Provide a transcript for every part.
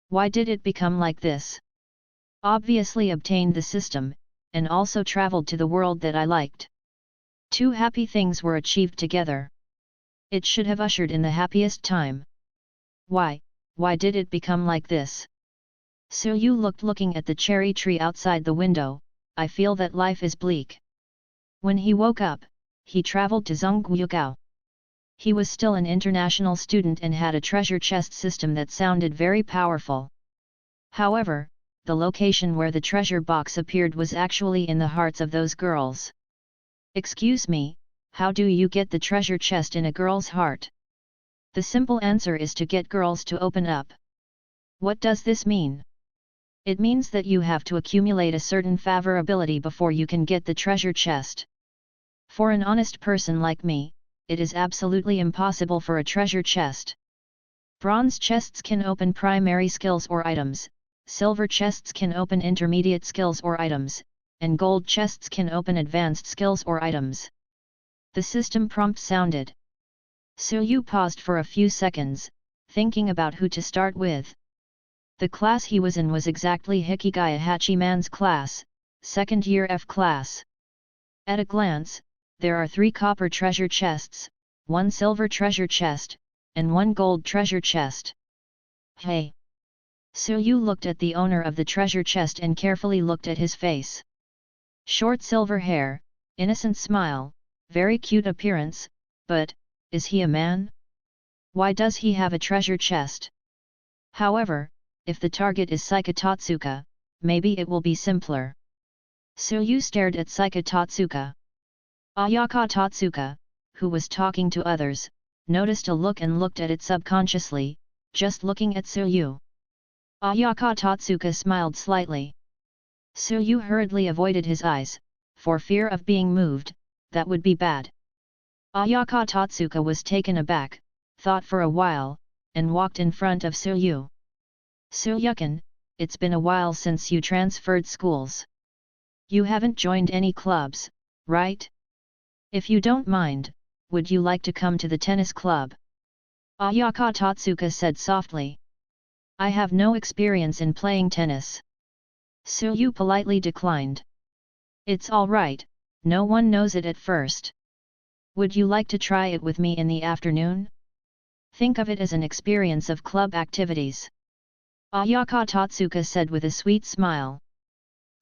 Why did it become like this? Obviously obtained the system, and also traveled to the world that I liked. Two happy things were achieved together. It should have ushered in the happiest time. Why did it become like this? Yu looked looking at the cherry tree outside the window. I feel that life is bleak. When he woke up, he traveled to Zhongguogao. He was still an international student and had a treasure chest system that sounded very powerful. However, the location where the treasure box appeared was actually in the hearts of those girls. Excuse me, how do you get the treasure chest in a girl's heart? The simple answer is to get girls to open up. What does this mean? It means that you have to accumulate a certain favorability before you can get the treasure chest. For an honest person like me, it is absolutely impossible for a treasure chest. Bronze chests can open primary skills or items, silver chests can open intermediate skills or items, and gold chests can open advanced skills or items. The system prompt sounded. Yu paused for a few seconds, thinking about who to start with. The class he was in was exactly Hikigaya Hachiman's class, second year F class. At a glance, there are 3 copper treasure chests, 1 silver treasure chest, and 1 gold treasure chest. Hey! Yu looked at the owner of the treasure chest and carefully looked at his face. Short silver hair, innocent smile, very cute appearance, but, is he a man? Why does he have a treasure chest? However, if the target is Saika Totsuka, maybe it will be simpler. Yu stared at Saika Totsuka. Ayaka Totsuka, who was talking to others, noticed a look and looked at it subconsciously, just looking at Yu. Ayaka Totsuka smiled slightly. Yu hurriedly avoided his eyes, for fear of being moved, that would be bad. Ayaka Totsuka was taken aback, thought for a while, and walked in front of Yu. Yukin, it's been a while since you transferred schools. You haven't joined any clubs, right? If you don't mind, would you like to come to the tennis club? Ayaka Totsuka said softly. I have no experience in playing tennis. Yu politely declined. It's all right, no one knows it at first. Would you like to try it with me in the afternoon? Think of it as an experience of club activities. Ayaka Totsuka said with a sweet smile.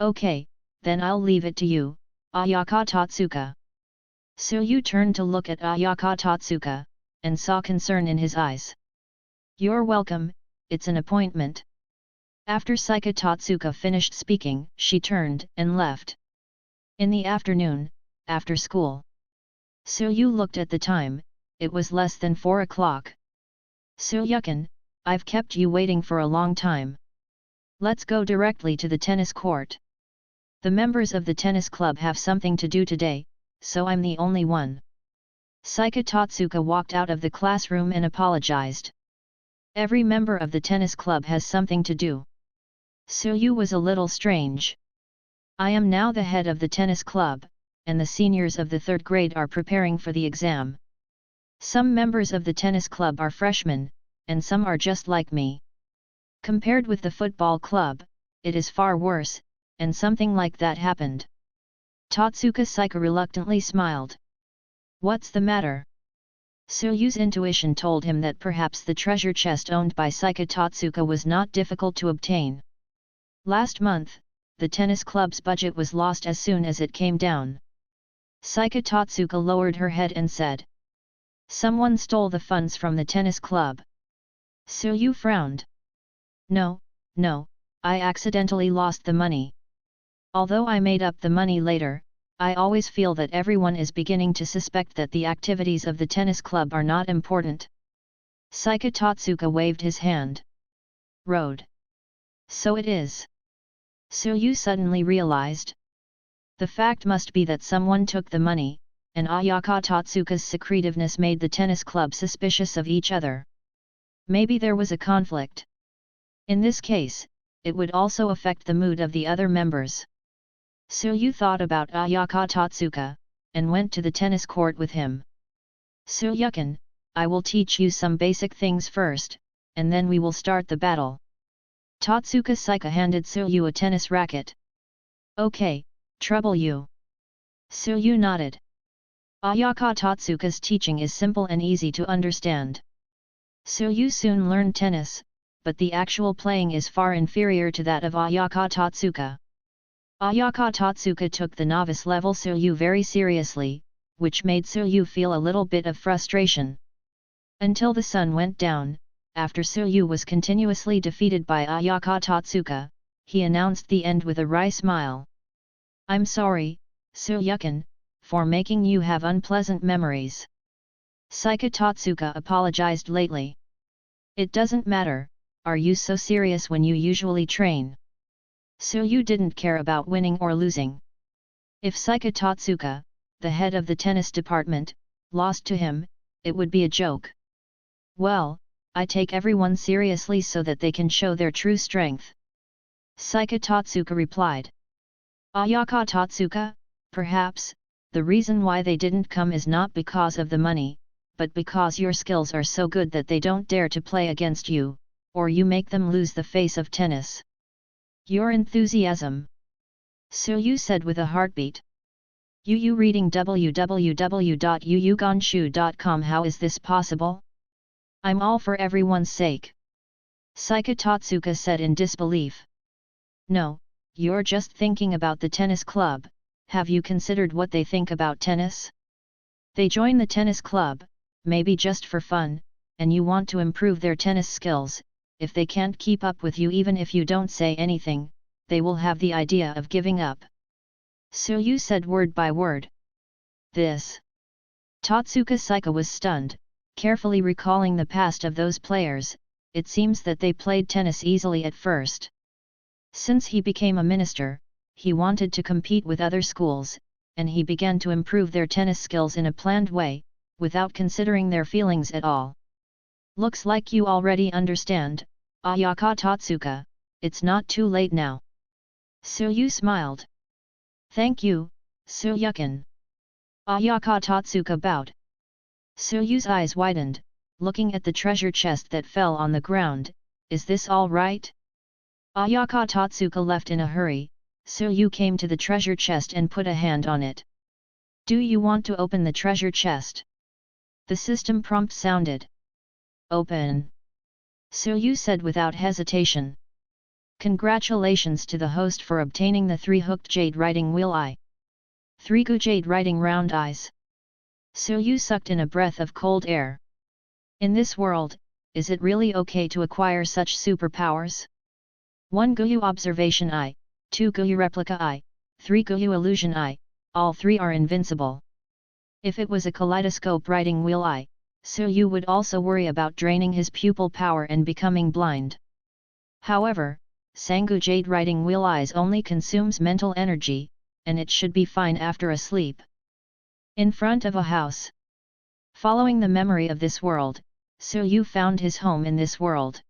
Okay, then I'll leave it to you, Ayaka Totsuka. Yu turned to look at Ayaka Totsuka, and saw concern in his eyes. You're welcome, it's an appointment. After Saika Totsuka finished speaking, she turned and left. In the afternoon, after school. Yu looked at the time, it was less than 4 o'clock. Yukin, I've kept you waiting for a long time. Let's go directly to the tennis court. The members of the tennis club have something to do today, so I'm the only one. Saika Totsuka walked out of the classroom and apologized. Every member of the tennis club has something to do. Yu was a little strange. I am now the head of the tennis club, and the seniors of the 3rd grade are preparing for the exam. Some members of the tennis club are freshmen, and some are just like me. Compared with the football club, it is far worse, and something like that happened. Totsuka Saika reluctantly smiled. What's the matter? Yu's intuition told him that perhaps the treasure chest owned by Saika Totsuka was not difficult to obtain. Last month, the tennis club's budget was lost as soon as it came down. Saika Totsuka lowered her head and said. Someone stole the funds from the tennis club. Yu frowned. No, I accidentally lost the money. Although I made up the money later, I always feel that everyone is beginning to suspect that the activities of the tennis club are not important. Saika Totsuka waved his hand. Road. So it is. Yu suddenly realized. The fact must be that someone took the money, and Ayaka Totsuka's secretiveness made the tennis club suspicious of each other. Maybe there was a conflict. In this case, it would also affect the mood of the other members. Yu thought about Ayaka Totsuka, and went to the tennis court with him. Yukin, I will teach you some basic things first, and then we will start the battle. Totsuka Saika handed Suyu a tennis racket. Okay, trouble you. Suyu nodded. Ayaka Totsuka's teaching is simple and easy to understand. Suyu soon learned tennis, but the actual playing is far inferior to that of Ayaka Totsuka. Ayaka Totsuka took the novice level Suyu very seriously, which made Suyu feel a little bit of frustration. Until the sun went down, after Suyu was continuously defeated by Ayaka Totsuka, he announced the end with a wry smile. I'm sorry, Suyukin, for making you have unpleasant memories. Saika Totsuka apologized lately. It doesn't matter, are you so serious when you usually train? Suyu didn't care about winning or losing. If Saika Totsuka, the head of the tennis department, lost to him, it would be a joke. Well, I take everyone seriously so that they can show their true strength. Saika Totsuka replied. Ayaka Totsuka, perhaps, the reason why they didn't come is not because of the money, but because your skills are so good that they don't dare to play against you, or you make them lose the face of tennis. Your enthusiasm. Suyu said with a heartbeat. Yu reading www.yuyugonshu.com. How is this possible? I'm all for everyone's sake. Saika Totsuka said in disbelief. No, you're just thinking about the tennis club. Have you considered what they think about tennis? They join the tennis club, maybe just for fun, and you want to improve their tennis skills. If they can't keep up with you even if you don't say anything, they will have the idea of giving up. Suyu said word by word. This. Totsuka Saika was stunned, carefully recalling the past of those players. It seems that they played tennis easily at first. Since he became a minister, he wanted to compete with other schools, and he began to improve their tennis skills in a planned way, without considering their feelings at all. Looks like you already understand, Ayaka Totsuka, it's not too late now. Suyu smiled. Thank you, Suyukin. Ayaka Totsuka bowed. Suyu's eyes widened, looking at the treasure chest that fell on the ground. Is this all right? Ayaka Totsuka left in a hurry. Suyu came to the treasure chest and put a hand on it. Do you want to open the treasure chest? The system prompt sounded. Open. Suyu said without hesitation. Congratulations to the host for obtaining the 3-hooked jade writing wheel eye. 3 jade writing round eyes. Suyu sucked in a breath of cold air. In this world, is it really okay to acquire such superpowers? 1 Guyu observation eye, 2 Guyu replica eye, 3 Guyu illusion eye, all 3 are invincible. If it was a kaleidoscope writing wheel eye, Suyu would also worry about draining his pupil power and becoming blind. However, Sangu jade writing wheel eyes only consumes mental energy, and it should be fine after a sleep. In front of a house. Following the memory of this world, Suyu found his home in this world.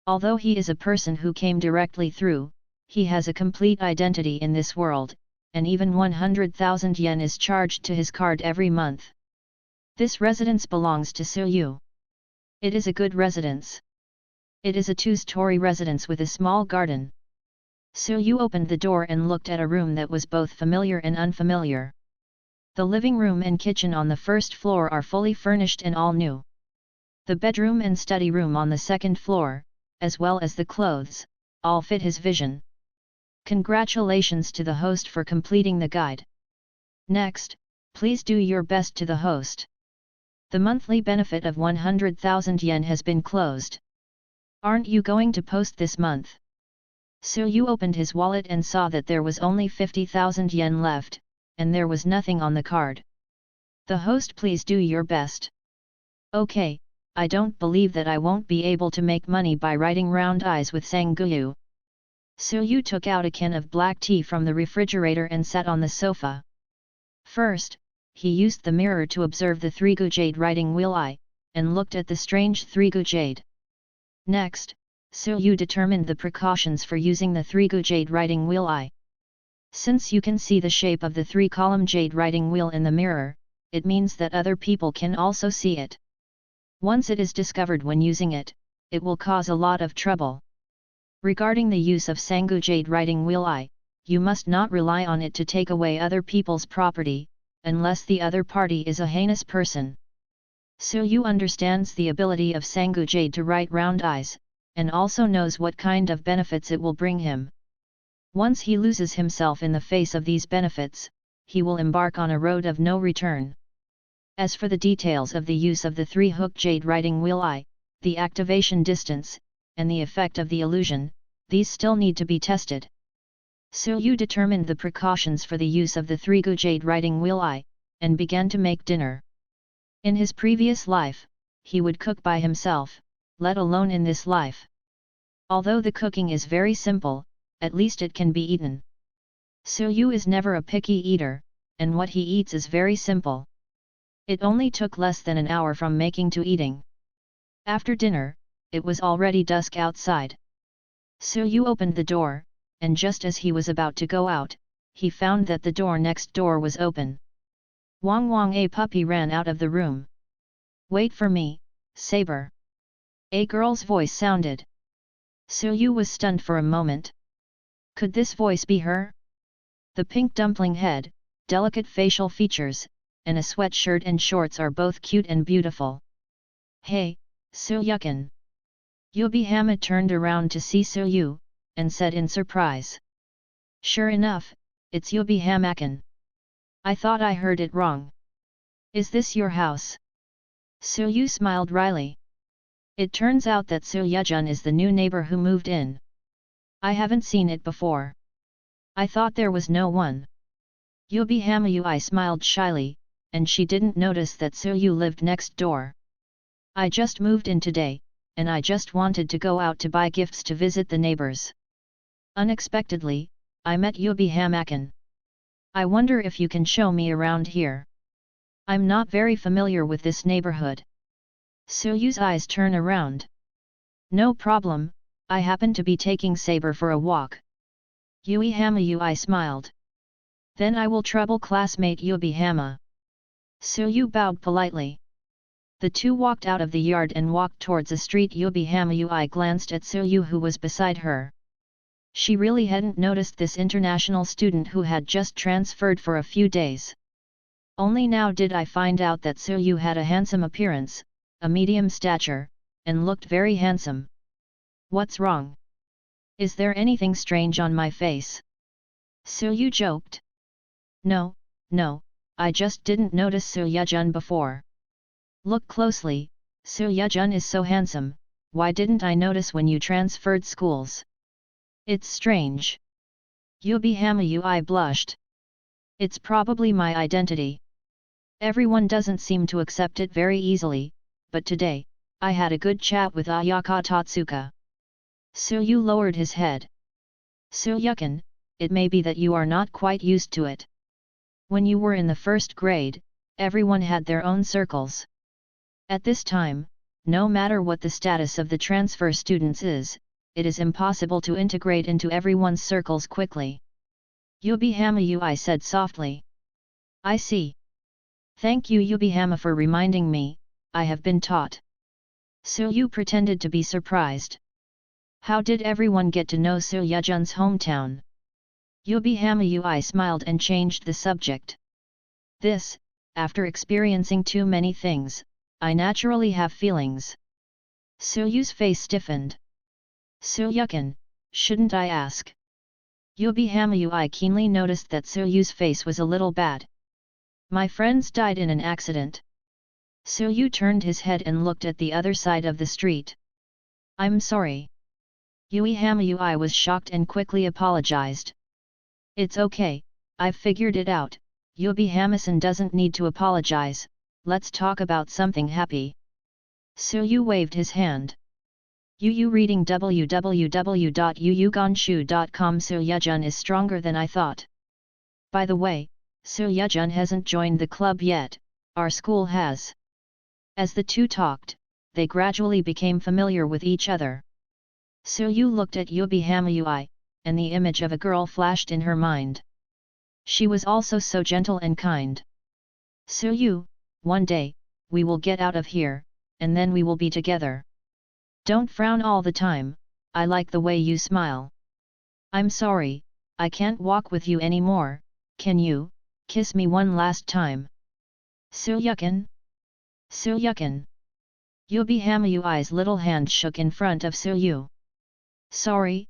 Although he is a person who came directly through, he has a complete identity in this world, and even 100,000 yen is charged to his card every month. This residence belongs to Suyu. It is a good residence. It is a 2-story residence with a small garden. Suyu opened the door and looked at a room that was both familiar and unfamiliar. The living room and kitchen on the first floor are fully furnished and all new. The bedroom and study room on the second floor, as well as the clothes, all fit his vision. Congratulations to the host for completing the guide. Next, please do your best to the host. The monthly benefit of 100,000 yen has been closed. Aren't you going to post this month? Suyu opened his wallet and saw that there was only 50,000 yen left, and there was nothing on the card. The host, please do your best. Okay, I don't believe that I won't be able to make money by writing round eyes with Sanguyu. Suyu took out a can of black tea from the refrigerator and sat on the sofa. First, he used the mirror to observe the 3 jade writing wheel eye, and looked at the strange 3 jade. Next, Suyu determined the precautions for using the 3 jade writing wheel eye. Since you can see the shape of the 3-column jade writing wheel in the mirror, it means that other people can also see it. Once it is discovered when using it, it will cause a lot of trouble. Regarding the use of Sangu Jade Writing Wheel you must not rely on it to take away other people's property, unless the other party is a heinous person. Silyu understands the ability of Sangu Jade to write round eyes, and also knows what kind of benefits it will bring him. Once he loses himself in the face of these benefits, he will embark on a road of no return. As for the details of the use of the 3-hook Jade Writing Wheel the activation distance, and the effect of the illusion, these still need to be tested. Silyu determined the precautions for the use of the 3-gu Jade Writing Wheel and began to make dinner. In his previous life, he would cook by himself, let alone in this life. Although the cooking is very simple, at least it can be eaten. Silyu is never a picky eater, and what he eats is very simple. It only took less than an hour from making to eating. After dinner, it was already dusk outside. Silyu opened the door, and just as he was about to go out, he found that the door next door was open. Wang Wang a puppy ran out of the room. "Wait for me, Saber." A girl's voice sounded. Silyu was stunned for a moment. Could this voice be her? The pink dumpling head, delicate facial features, and a sweatshirt and shorts are both cute and beautiful. "Hey, Silyukin." Yubi Hama turned around to see Silyu, and said in surprise. "Sure enough, it's Yubi Hamakin. I thought I heard it wrong. Is this your house?" Silyu smiled wryly. It turns out that Silyujun is the new neighbor who moved in. I haven't seen it before. I thought there was no one. Yubi Hamayui smiled shyly, and she didn't notice that Silyu lived next door. "I just moved in today, and I just wanted to go out to buy gifts to visit the neighbors. Unexpectedly, I met Yubi Hamakin. I wonder if you can show me around here. I'm not very familiar with this neighborhood." Silyu's eyes turn around. "No problem, I happen to be taking Saber for a walk." Yui Hamayui smiled. "Then I will trouble classmate Yubi Hama." Silyu bowed politely. The two walked out of the yard and walked towards a street. Yubi Hamayui glanced at Silyu who was beside her. She really hadn't noticed this international student who had just transferred for a few days. Only now did I find out that Silyu had a handsome appearance, a medium stature, and looked very handsome. "What's wrong? Is there anything strange on my face?" Silyu joked. No, I just didn't notice Silyujun before. Look closely, Silyujun is so handsome, why didn't I notice when you transferred schools? It's strange." Yubi Hamayui blushed. "It's probably my identity. Everyone doesn't seem to accept it very easily, but today, I had a good chat with Ayaka Tatsuka." Silyu lowered his head. "Silyukin, it may be that you are not quite used to it. When you were in the first grade, everyone had their own circles. At this time, no matter what the status of the transfer students is, it is impossible to integrate into everyone's circles quickly." Yubi Hamayui said softly. "I see. Thank you Yubi Hama for reminding me, I have been taught." Silyu pretended to be surprised. "How did everyone get to know Silyujun's hometown?" Yubi Hamayui smiled and changed the subject. "This, after experiencing too many things, I naturally have feelings." Silyu's face stiffened. "Silyukin, shouldn't I ask?" Yubi Hamayui keenly noticed that Silyu's face was a little bad. "My friends died in an accident." Silyu turned his head and looked at the other side of the street. "I'm sorry." Yui Hamayui was shocked and quickly apologized. "It's okay, I've figured it out, Yubi Hamasan doesn't need to apologize, let's talk about something happy." Silyu waved his hand. Yu reading www.yuyugonshu.com. Silyujun is stronger than I thought. By the way, Silyujun hasn't joined the club yet, our school has. As the two talked, they gradually became familiar with each other. Silyu looked at Yubi Hamayui, and the image of a girl flashed in her mind. She was also so gentle and kind. "Silyu, one day, we will get out of here, and then we will be together. Don't frown all the time, I like the way you smile. I'm sorry, I can't walk with you anymore, can you kiss me one last time? Suryukin? Suryukin? Yubi Hamayui's little hand shook in front of Suryu. Sorry,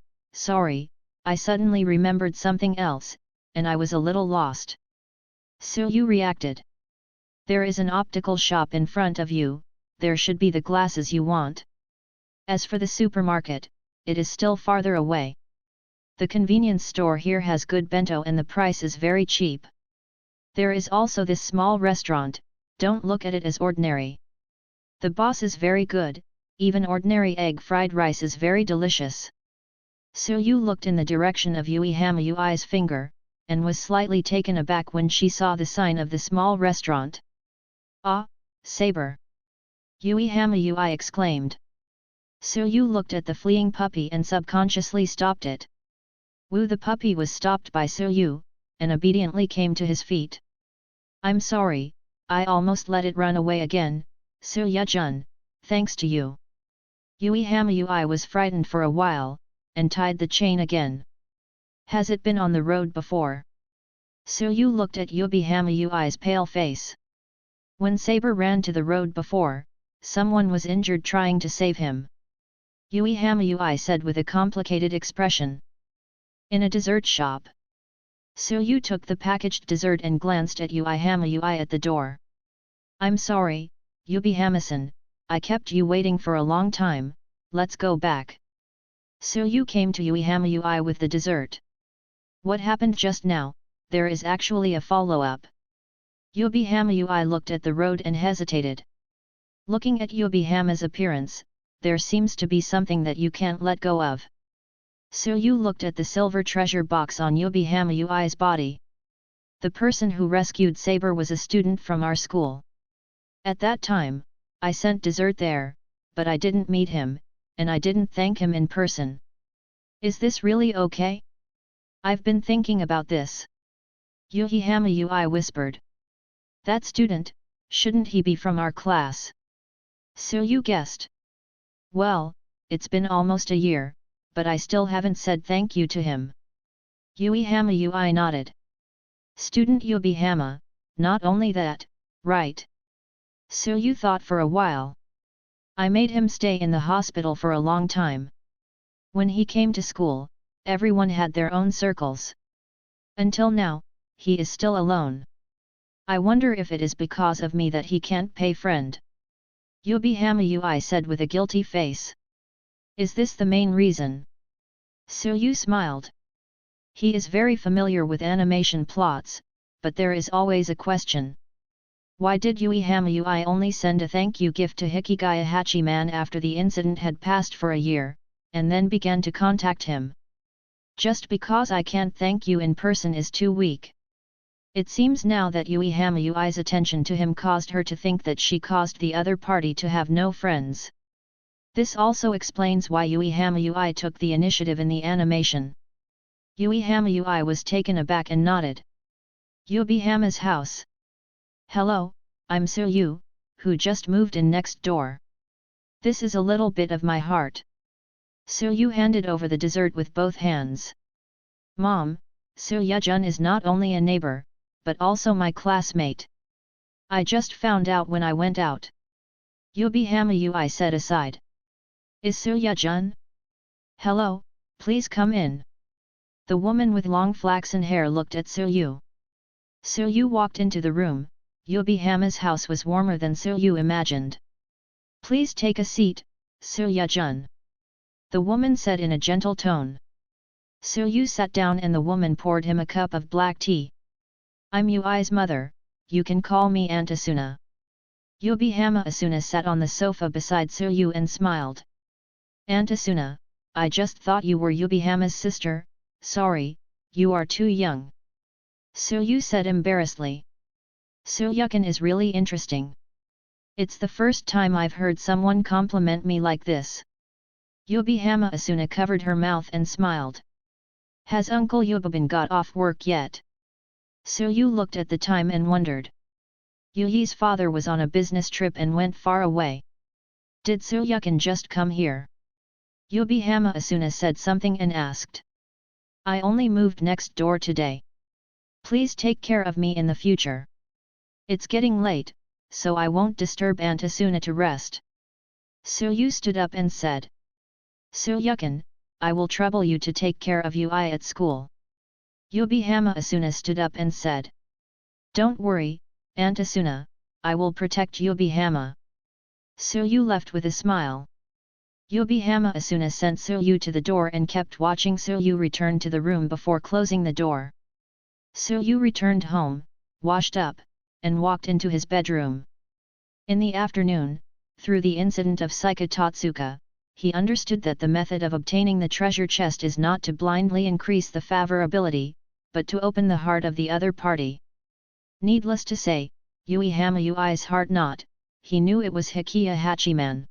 I suddenly remembered something else, and I was a little lost. Suryu reacted. There is an optical shop in front of you, there should be the glasses you want. As for the supermarket, it is still farther away. The convenience store here has good bento and the price is very cheap. There is also this small restaurant, don't look at it as ordinary. The boss is very good, even ordinary egg fried rice is very delicious. Suryu looked in the direction of Yui Hamayui's finger, and was slightly taken aback when she saw the sign of the small restaurant. Ah, saber! Yui Hamayui exclaimed. Suryu looked at the fleeing puppy and subconsciously stopped it. Wu the puppy was stopped by Suryu, and obediently came to his feet. I'm sorry, I almost let it run away again, Surya-jun, thanks to you. Yui Hamayui was frightened for a while, and tied the chain again. Has it been on the road before? Suryu looked at Yui Hamayui's pale face. When Saber ran to the road before, someone was injured trying to save him. Yui Hamayui said with a complicated expression. In a dessert shop. Suryu took the packaged dessert and glanced at Yui Hamayui at the door. I'm sorry, Yui Hamasan, I kept you waiting for a long time, let's go back. Suryu came to Yui Hamayui with the dessert. What happened just now? There is actually a follow-up. Yui Hamayui looked at the road and hesitated. Looking at Yui Hama's appearance, there seems to be something that you can't let go of. Suryu looked at the silver treasure box on Yui Hamayui's body. The person who rescued Saber was a student from our school. At that time, I sent dessert there, but I didn't meet him, and I didn't thank him in person. Is this really okay? I've been thinking about this. Yui Hamayui whispered. That student, shouldn't he be from our class? Suryu guessed. Well, it's been almost a year, but I still haven't said thank you to him. Yui Hamayui nodded. Student Yui Hama, not only that, right? Suryu thought for a while. I made him stay in the hospital for a long time. When he came to school, everyone had their own circles. Until now, he is still alone. I wonder if it is because of me that he can't pay friend. Yui Hamayui said with a guilty face. Is this the main reason? Suryu smiled. He is very familiar with animation plots, but there is always a question. Why did Yui Hamayui only send a thank you gift to Hikigaya Hachiman after the incident had passed for a year, and then began to contact him? Just because I can't thank you in person is too weak. It seems now that Yui Hamayui's attention to him caused her to think that she caused the other party to have no friends. This also explains why Yui Hamayui took the initiative in the animation. Yui Hamayui was taken aback and nodded. Yui Hama's house. Hello, I'm Suryu, who just moved in next door. This is a little bit of my heart. Suryu handed over the dessert with both hands. Mom, Surya-jun is not only a neighbor, but also my classmate. I just found out when I went out. Yui Hamayui said aside. Is Surya-jun? Hello, please come in. The woman with long flaxen hair looked at Suryu. Suryu walked into the room. Yui Hama's house was warmer than Suryu imagined. Please take a seat, Surya-jun. The woman said in a gentle tone. Suryu sat down and the woman poured him a cup of black tea. I'm Yui's mother, you can call me Aunt Asuna. Yui Hama Asuna sat on the sofa beside Suryu and smiled. Aunt Asuna, I just thought you were Yui Hama's sister, sorry, you are too young. Suryu said embarrassedly. Suryukin is really interesting. It's the first time I've heard someone compliment me like this. Yui Hama Asuna covered her mouth and smiled. Has Uncle Yubabin got off work yet? Suryu looked at the time and wondered. Yui's father was on a business trip and went far away. Did Suryukin just come here? Yubihama Asuna said something and asked. I only moved next door today. Please take care of me in the future. It's getting late, so I won't disturb Aunt Asuna to rest. Suyu stood up and said. Suyukin, I will trouble you to take care of Ui at school. Yubihama Asuna stood up and said. Don't worry, Aunt Asuna, I will protect Yubihama. Suyu left with a smile. Yubihama Asuna sent Suyu to the door and kept watching Suyu return to the room before closing the door. Suyu returned home, washed up, and walked into his bedroom. In the afternoon, through the incident of Saika Totsuka, he understood that the method of obtaining the treasure chest is not to blindly increase the favorability, but to open the heart of the other party. Needless to say, Yubihama Ui's heart not, he knew it was Hikiya Hachiman.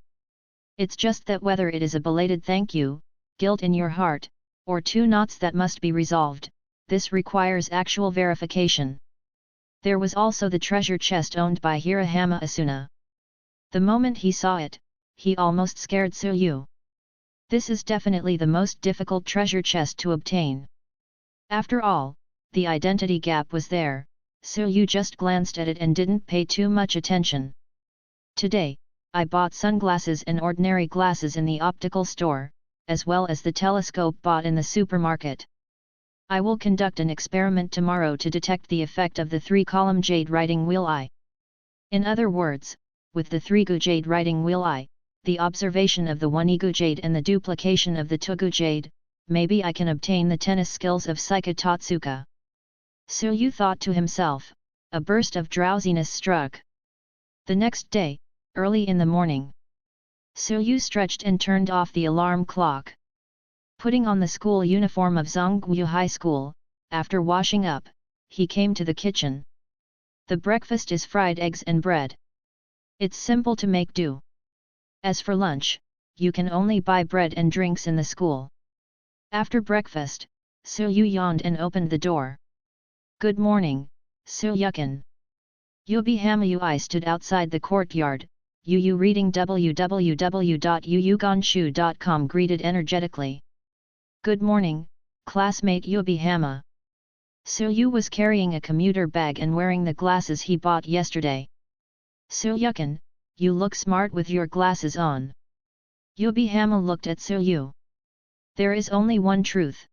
It's just that whether it is a belated thank you, guilt in your heart, or two knots that must be resolved, this requires actual verification. There was also the treasure chest owned by Hirahama Asuna. The moment he saw it, he almost scared Suyu. This is definitely the most difficult treasure chest to obtain. After all, the identity gap was there, Suyu just glanced at it and didn't pay too much attention. Today, I bought sunglasses and ordinary glasses in the optical store, as well as the telescope bought in the supermarket. I will conduct an experiment tomorrow to detect the effect of the 3-column jade writing wheel eye. In other words, with the 3-gu jade writing wheel eye, the observation of the 1-gu jade and the duplication of the 2-gu jade, maybe I can obtain the tennis skills of Saika Totsuka. Suyu thought to himself. A burst of drowsiness struck. The next day, early in the morning, Suyu stretched and turned off the alarm clock. Putting on the school uniform of Zonggu High School, after washing up, he came to the kitchen. The breakfast is fried eggs and bread. It's simple to make do. As for lunch, you can only buy bread and drinks in the school. After breakfast, Suyu yawned and opened the door. Good morning, Suyukin. Yubihama Ui stood outside the courtyard. Yu reading www.yuyugonshu.com greeted energetically. Good morning, classmate Yubihama. Suyu was carrying a commuter bag and wearing the glasses he bought yesterday. Suyukin, you look smart with your glasses on. Yubihama looked at Suyu. There is only one truth.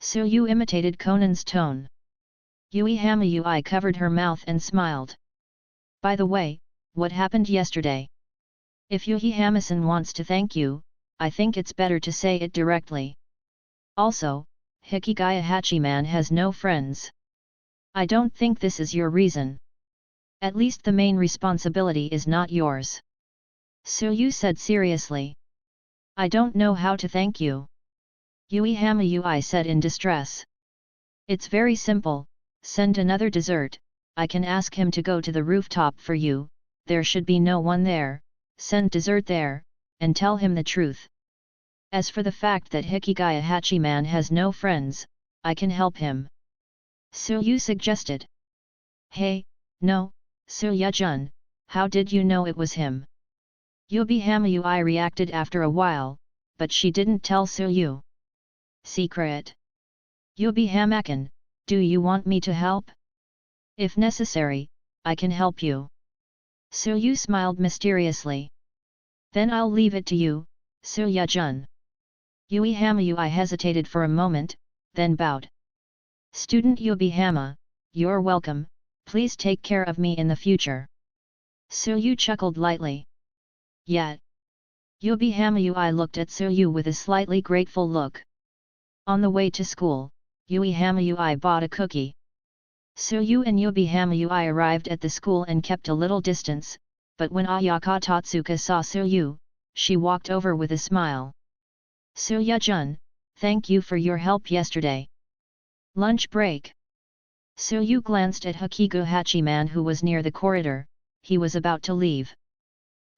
Suyu imitated Conan's tone. Yubihama Ui covered her mouth and smiled. By the way, what happened yesterday? If Yubihama-san wants to thank you, I think it's better to say it directly. Also, Hikigaya Hachiman has no friends. I don't think this is your reason. At least the main responsibility is not yours. Suyu said seriously. I don't know how to thank you. Yubihama Ui said in distress. It's very simple, send another dessert, I can ask him to go to the rooftop for you, there should be no one there, send dessert there, and tell him the truth. As for the fact that Hikigaya Hachiman has no friends, I can help him. Suyu suggested. Hey, no, Suyu-jun, how did you know it was him? Yubihama Ui reacted after a while, but she didn't tell Suyu. Secret. Yubihama-kun, do you want me to help? If necessary, I can help you. Suyu smiled mysteriously. Then I'll leave it to you, Suyu-jun. Yubihama Ui hesitated for a moment, then bowed. Student Yubihama, you're welcome, please take care of me in the future. Suyu chuckled lightly. Yet. Yubihama Ui looked at Suyu with a slightly grateful look. On the way to school, Yubihama Ui bought a cookie. Suyu and Yubihama Ui arrived at the school and kept a little distance, but when Ayaka Totsuka saw Suyu, she walked over with a smile. Suyu-jun, thank you for your help yesterday. Lunch break. Suyu glanced at Hakigu Hachiman who was near the corridor, he was about to leave.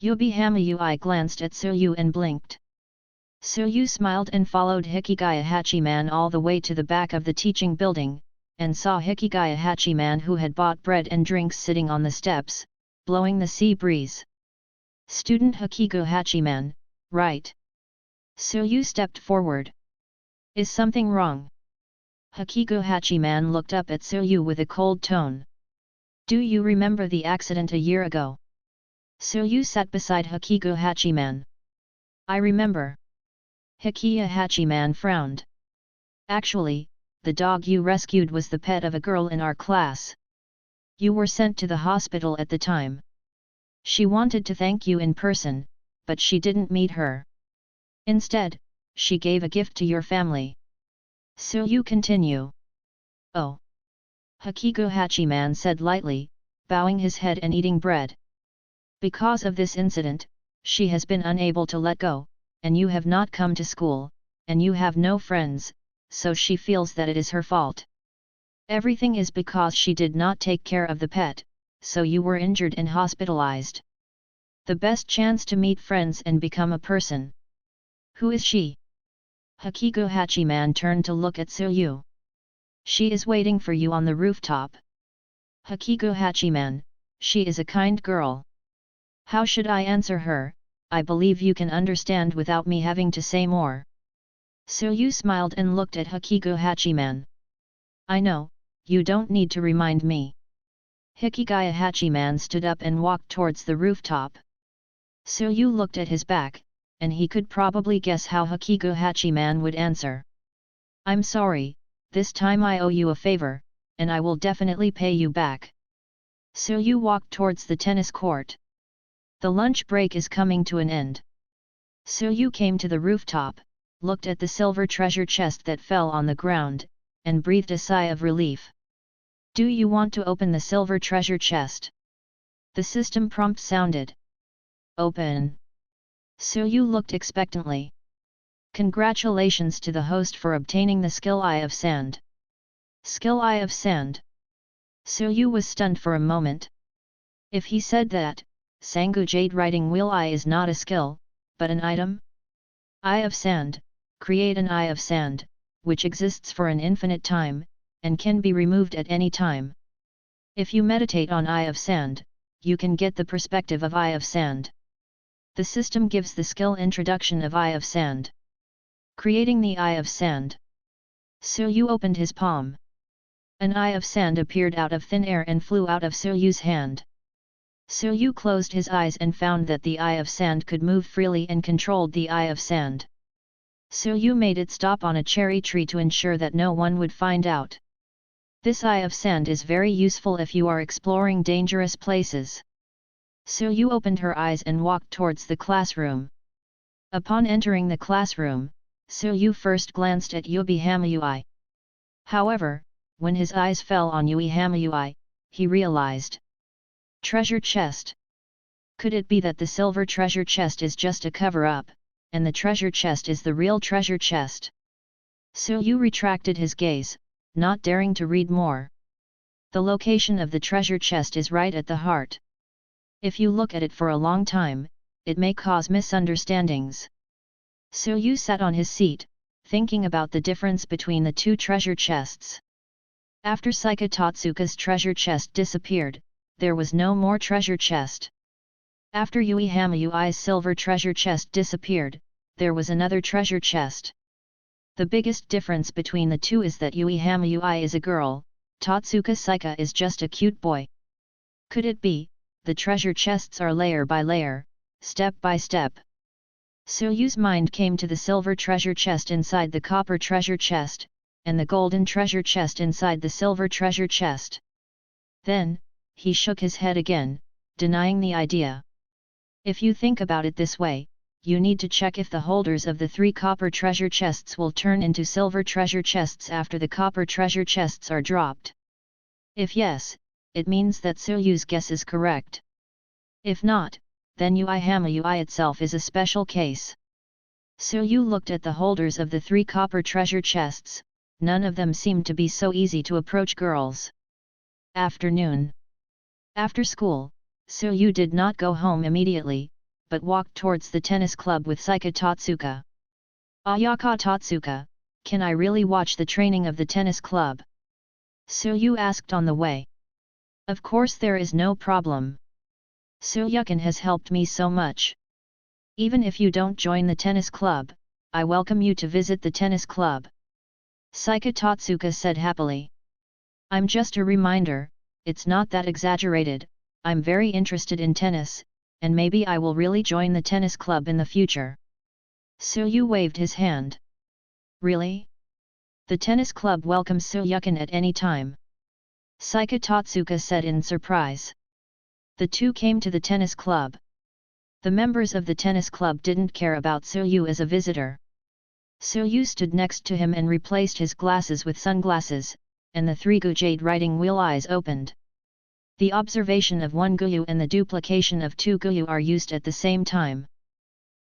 Yubihama Ui glanced at Suyu and blinked. Suyu smiled and followed Hikigaya Hachiman all the way to the back of the teaching building, and saw Hikigaya Hachiman who had bought bread and drinks sitting on the steps, blowing the sea breeze. Student Hakigu Hachiman, right? Suryu stepped forward. Is something wrong? Hachigo Hachiman looked up at Suryu with a cold tone. Do you remember the accident a year ago? Suryu sat beside Hachigo Hachiman. I remember. Hachiya Hachiman frowned. Actually, the dog you rescued was the pet of a girl in our class. You were sent to the hospital at the time. She wanted to thank you in person, but she didn't meet her. Instead, she gave a gift to your family. Suryu continue. Oh. Hachigo Hachiman said lightly, bowing his head and eating bread. Because of this incident, she has been unable to let go, and you have not come to school, and you have no friends, so she feels that it is her fault. Everything is because she did not take care of the pet, so you were injured and hospitalized. The best chance to meet friends and become a person. Who is she? Hachigo Hachiman turned to look at Suryu. She is waiting for you on the rooftop. Hachigo Hachiman, she is a kind girl. How should I answer her? I believe you can understand without me having to say more. Suryu smiled and looked at Hachigo Hachiman. I know, you don't need to remind me. Hikigaya Hachiman stood up and walked towards the rooftop. Suryu looked at his back, and he could probably guess how Hachigo Hachiman would answer. I'm sorry, this time I owe you a favor, and I will definitely pay you back. Suryu walked towards the tennis court. The lunch break is coming to an end. Suryu came to the rooftop, looked at the silver treasure chest that fell on the ground, and breathed a sigh of relief. Do you want to open the silver treasure chest? The system prompt sounded. Open. Suryu looked expectantly. Congratulations to the host for obtaining the skill Eye of Sand. Skill Eye of Sand. Suryu was stunned for a moment. If he said that, Sangu Jade Writing Wheel Eye is not a skill, but an item? Eye of Sand, create an Eye of Sand, which exists for an infinite time, and can be removed at any time. If you meditate on Eye of Sand, you can get the perspective of Eye of Sand. The system gives the skill introduction of Eye of Sand. Creating the Eye of Sand. Suryu opened his palm. An Eye of Sand appeared out of thin air and flew out of Suryu's hand. Suryu closed his eyes and found that the Eye of Sand could move freely and controlled the Eye of Sand. Suryu made it stop on a cherry tree to ensure that no one would find out. This Eye of Sand is very useful if you are exploring dangerous places. Suryu opened her eyes and walked towards the classroom. Upon entering the classroom, Suryu first glanced at Yubi Hamayui. However, when his eyes fell on Yui Hamayui, he realized. Treasure chest. Could it be that the silver treasure chest is just a cover-up, and the treasure chest is the real treasure chest? Suryu retracted his gaze, not daring to read more. The location of the treasure chest is right at the heart. If you look at it for a long time, it may cause misunderstandings. Suryu sat on his seat, thinking about the difference between the two treasure chests. After Saika Totsuka's treasure chest disappeared, there was no more treasure chest. After Yui Hamayui's silver treasure chest disappeared, there was another treasure chest. The biggest difference between the two is that Yui Hamayui is a girl, Totsuka Saika is just a cute boy. Could it be, the treasure chests are layer by layer, step by step? Suryu's mind came to the silver treasure chest inside the copper treasure chest, and the golden treasure chest inside the silver treasure chest. Then, he shook his head again, denying the idea. If you think about it this way, you need to check if the holders of the 3 copper treasure chests will turn into silver treasure chests after the copper treasure chests are dropped. If yes, it means that Suryu's guess is correct. If not, then Yui Hamayui itself is a special case. Suryu looked at the holders of the 3 copper treasure chests, none of them seemed to be so easy to approach girls. Afternoon. After school, Suryu did not go home immediately, but walked towards the tennis club with Saika Totsuka. Ayaka Totsuka, can I really watch the training of the tennis club? Suryu asked on the way. Of course there is no problem. Suryukin has helped me so much. Even if you don't join the tennis club, I welcome you to visit the tennis club. Saika Totsuka said happily. I'm just a reminder, it's not that exaggerated, I'm very interested in tennis, and maybe I will really join the tennis club in the future. Suyu waved his hand. Really? The tennis club welcomes Suyukin at any time. Saika Totsuka said in surprise. The two came to the tennis club. The members of the tennis club didn't care about Suyu as a visitor. Suyu stood next to him and replaced his glasses with sunglasses, and the three jade riding wheel eyes opened. The observation of one Guyu and the duplication of two Guyu are used at the same time.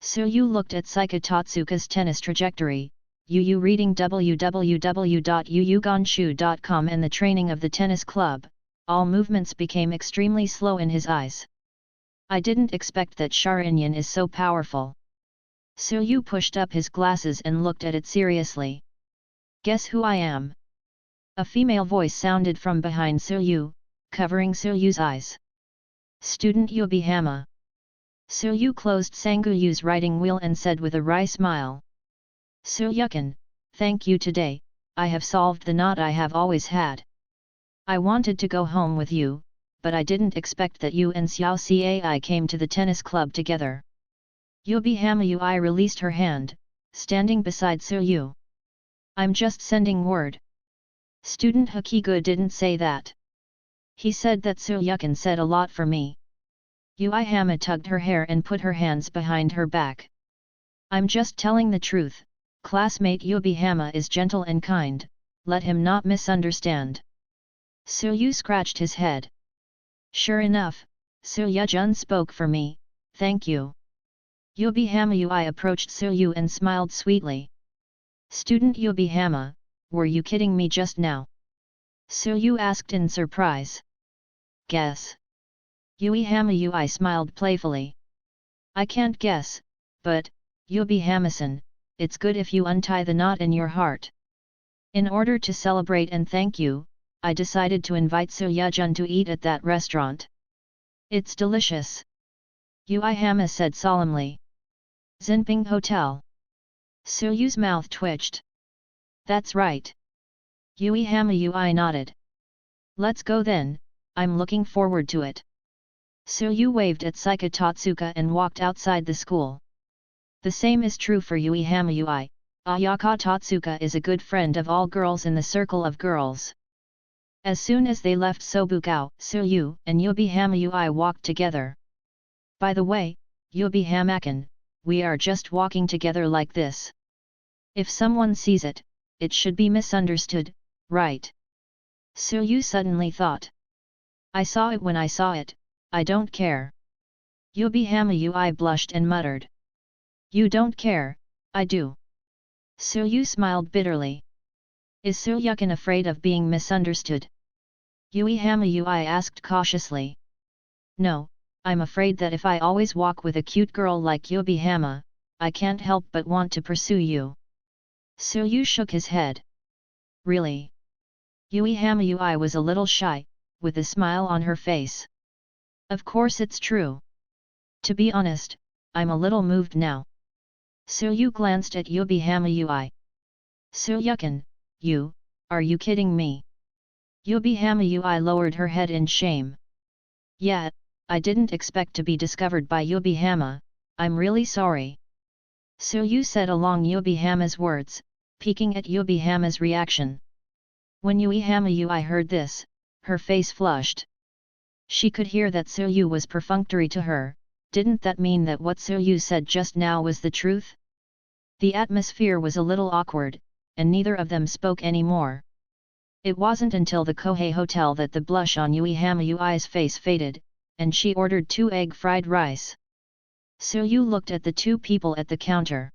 Suyu looked at Saika Totsuka's tennis trajectory, Yu reading www.yuyuganshu.com and the training of the tennis club, all movements became extremely slow in his eyes. I didn't expect that Sharinyan is so powerful. Suyu pushed up his glasses and looked at it seriously. Guess who I am? A female voice sounded from behind Suyu, covering Suyu's eyes. Student Yubihama. Suyu closed Sanguyu's riding wheel and said with a wry smile. Suyukin, thank you today, I have solved the knot I have always had. I wanted to go home with you, but I didn't expect that you and Xiao Cai came to the tennis club together. Yubihama Ui released her hand, standing beside Suyu. I'm just sending word. Student Hakigu didn't say that. He said that Suyukin said a lot for me. Uihama tugged her hair and put her hands behind her back. I'm just telling the truth, classmate Yubihama is gentle and kind, let him not misunderstand. Suyu scratched his head. Sure enough, Suyu-jun spoke for me, thank you. Yubihama Ui approached Suyu and smiled sweetly. Student Yubihama, were you kidding me just now? Suyu asked in surprise. Guess. Uihama Ui smiled playfully. I can't guess, but, Yubihama-san, it's good if you untie the knot in your heart. In order to celebrate and thank you, I decided to invite Suyu-jun to eat at that restaurant. It's delicious. Uihama said solemnly. Zinping Hotel. Suyu's mouth twitched. That's right. Uihama Ui nodded. Let's go then, I'm looking forward to it. Suyu waved at Saika Totsuka and walked outside the school. The same is true for Uihama Ui, Ayaka Totsuka is a good friend of all girls in the circle of girls. As soon as they left Sobukao, Suyu and Yubihama Ui walked together. By the way, Yubihama-kun, we are just walking together like this. If someone sees it, it should be misunderstood, right? Suyu suddenly thought. I saw it when I saw it, I don't care. Yubihama Ui blushed and muttered. You don't care, I do. Suyu smiled bitterly. Is Suyukin afraid of being misunderstood? Uihama Ui asked cautiously. No, I'm afraid that if I always walk with a cute girl like Yubihama, I can't help but want to pursue you. Suyu shook his head. Really? Uihama Ui was a little shy, with a smile on her face. Of course it's true. To be honest, I'm a little moved now. Suyu glanced at Yubihama Ui. Suyukin, are you kidding me? Yubihama Ui lowered her head in shame. Yeah, I didn't expect to be discovered by Yubihama, I'm really sorry. Suyu said along Yubihama's words, peeking at Yubihama's reaction. When Uihama Ui heard this, her face flushed. She could hear that Suyu was perfunctory to her, didn't that mean that what Suyu said just now was the truth? The atmosphere was a little awkward, and neither of them spoke anymore. It wasn't until the Kohei Hotel that the blush on Uihama Ui's face faded, and she ordered 2 egg fried rice. Suyu looked at the two people at the counter.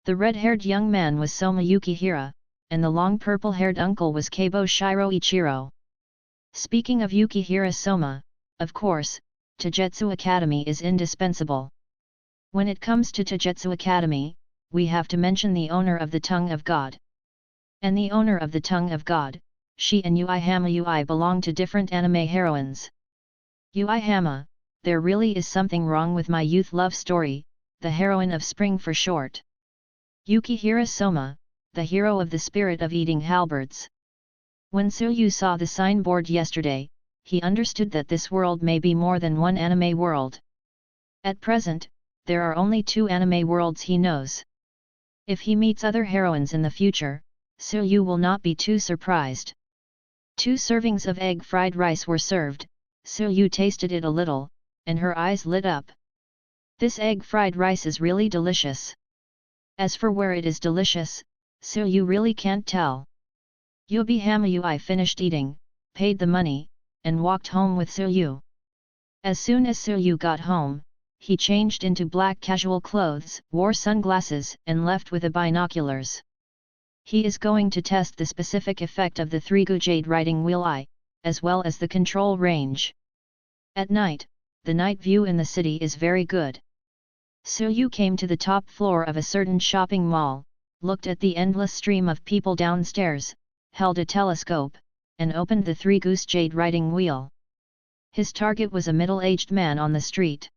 The red-haired young man was Soma Yukihira, and the long purple-haired uncle was Keibo Shiro Ichiro. Speaking of Yukihira Soma, of course, Taijutsu Academy is indispensable. When it comes to Taijutsu Academy, we have to mention the owner of the Tongue of God. And the owner of the Tongue of God, she and Uihama Ui belong to different anime heroines. Uihama, there really is something wrong with my youth love story, the heroine of spring for short. Yukihira Soma, the hero of the spirit of eating halberds. When Suyu saw the signboard yesterday, he understood that this world may be more than one anime world. At present, there are only 2 anime worlds he knows. If he meets other heroines in the future, Suyu will not be too surprised. 2 servings of egg fried rice were served. Suyu tasted it a little, and her eyes lit up. This egg fried rice is really delicious. As for where it is delicious, Suyu really can't tell. Yubi Hamayui finished eating, paid the money, and walked home with Suyu. As soon as Suyu got home, he changed into black casual clothes, wore sunglasses, and left with the binoculars. He is going to test the specific effect of the 3-gu jade riding wheel eye, as well as the control range. At night, the night view in the city is very good. Suyu came to the top floor of a certain shopping mall, looked at the endless stream of people downstairs, held a telescope, and opened the 3-gu jade riding wheel. His target was a middle-aged man on the street.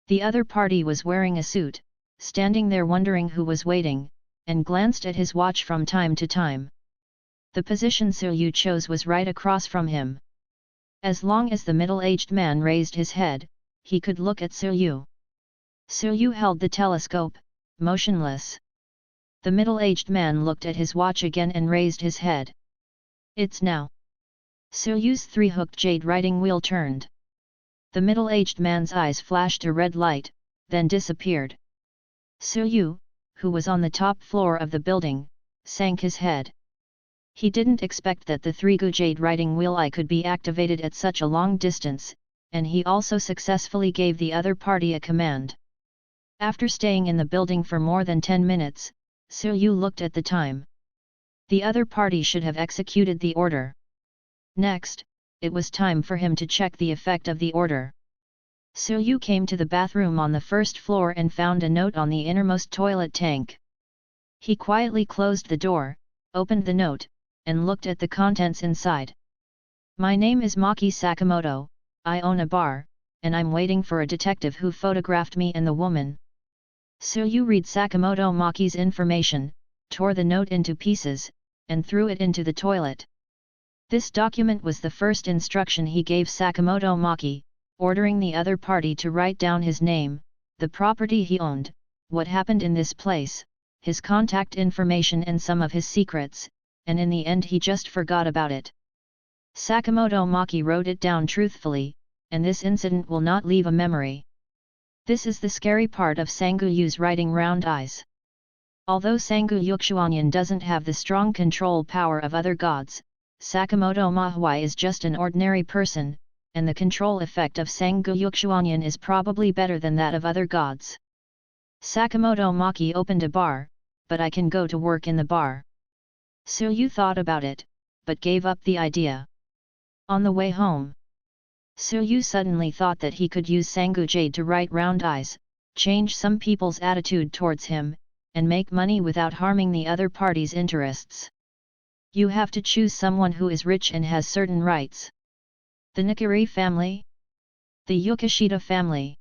The other party was wearing a suit, standing there wondering who was waiting, and glanced at his watch from time to time. The position Suyu chose was right across from him. As long as the middle-aged man raised his head, he could look at Suyu. Suyu held the telescope, motionless. The middle-aged man looked at his watch again and raised his head. It's now. Suyu's 3-hooked jade riding wheel turned. The middle-aged man's eyes flashed a red light, then disappeared. Suyu, who was on the top floor of the building, sank his head. He didn't expect that the 3-gu jade riding wheel eye could be activated at such a long distance, and he also successfully gave the other party a command. After staying in the building for more than 10 minutes, Suyu looked at the time. The other party should have executed the order. Next, it was time for him to check the effect of the order. Suyu came to the bathroom on the first floor and found a note on the innermost toilet tank. He quietly closed the door, opened the note, and looked at the contents inside. My name is Maki Sakamoto, I own a bar, and I'm waiting for a detective who photographed me and the woman. Suyu read Sakamoto Maki's information, tore the note into pieces, and threw it into the toilet. This document was the first instruction he gave Sakamoto Maki, ordering the other party to write down his name, the property he owned, what happened in this place, his contact information and some of his secrets, and in the end he just forgot about it. Sakamoto Maki wrote it down truthfully, and this incident will not leave a memory. This is the scary part of Sanguyu's writing round eyes. Although Sangu Yukshuanyan doesn't have the strong control power of other gods, Sakamoto Mahuai is just an ordinary person, and the control effect of Sangu Yukshuanyan is probably better than that of other gods. Sakamoto Maki opened a bar, but I can go to work in the bar. Suyu thought about it, but gave up the idea. On the way home, Suyu suddenly thought that he could use Sangu Jade to write round eyes, change some people's attitude towards him, and make money without harming the other party's interests. You have to choose someone who is rich and has certain rights. The Nakiri family? The Yukishita family?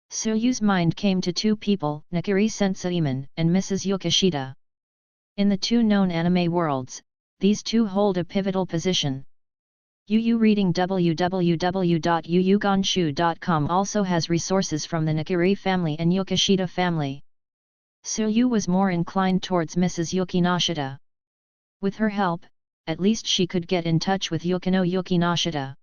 Suyu's mind came to 2 people, Nakiri Senseiman and Mrs. Yukishita. In the 2 known anime worlds, these 2 hold a pivotal position. UU Reading www.yuyugonshu.com also has resources from the Nakiri family and Yukishita family. Suyu was more inclined towards Mrs. Yukinashita. With her help, at least she could get in touch with Yukino Yukinashita.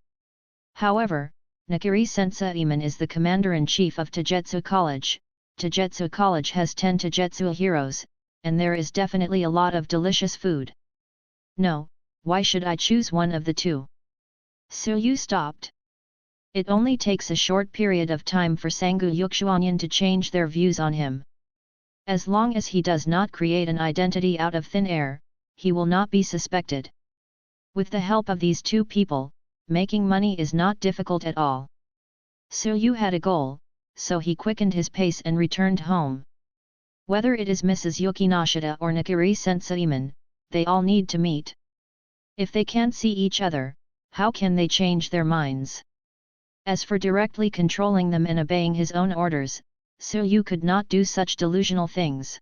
However, Nakiri Senseiman is the commander-in-chief of Tajetsu College. Tajetsu College has 10 Tajetsu heroes, and there is definitely a lot of delicious food. No, why should I choose one of the 2? Suyu stopped. It only takes a short period of time for Sangu Yukshuanyan to change their views on him. As long as he does not create an identity out of thin air, he will not be suspected. With the help of these 2 people, making money is not difficult at all. Suyu had a goal, so he quickened his pace and returned home. Whether it is Mrs. Yukinashita or Nakiri Senseiman, they all need to meet. If they can't see each other, how can they change their minds? As for directly controlling them and obeying his own orders, Suyu could not do such delusional things.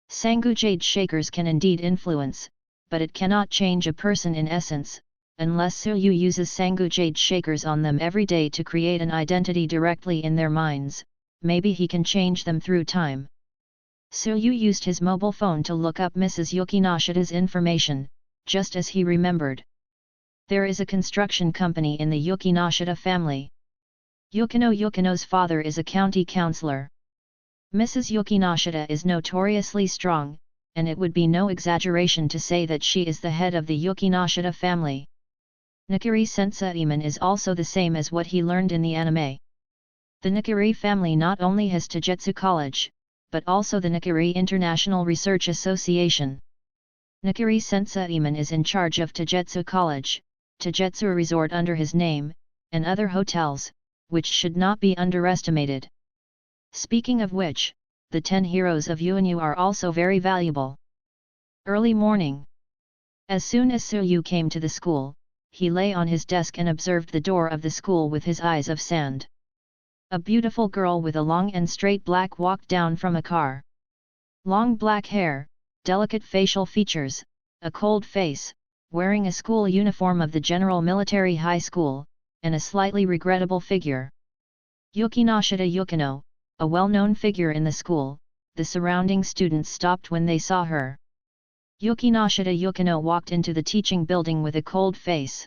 Sangu jade shakers can indeed influence, but it cannot change a person in essence, unless Silyu uses Sangu jade shakers on them every day to create an identity directly in their minds. Maybe he can change them through time. Silyu used his mobile phone to look up Mrs. Yukinashida's information, just as he remembered. There is a construction company in the Yukinashida family. Yukino's father is a county councillor. Mrs. Yukinashida is notoriously strong, and it would be no exaggeration to say that she is the head of the Yukinashida family. Nikiri Senseiman is also the same as what he learned in the anime. The Nikiri family not only has Tagetsu College, but also the Nikiri International Research Association. Nikiri Senseiman is in charge of Tagetsu College, Tagetsu Resort under his name, and other hotels, which should not be underestimated. Speaking of which, the 10 heroes of Yuanyu are also very valuable. Early morning. As soon as Silyu came to the school, he lay on his desk and observed the door of the school with his eyes of sand. A beautiful girl with a long and straight black walked down from a car. Long black hair, delicate facial features, a cold face, wearing a school uniform of the General Military High School, and a slightly regrettable figure. Yukinashida Yukino, a well-known figure in the school, the surrounding students stopped when they saw her. Yukinashida Yukino walked into the teaching building with a cold face.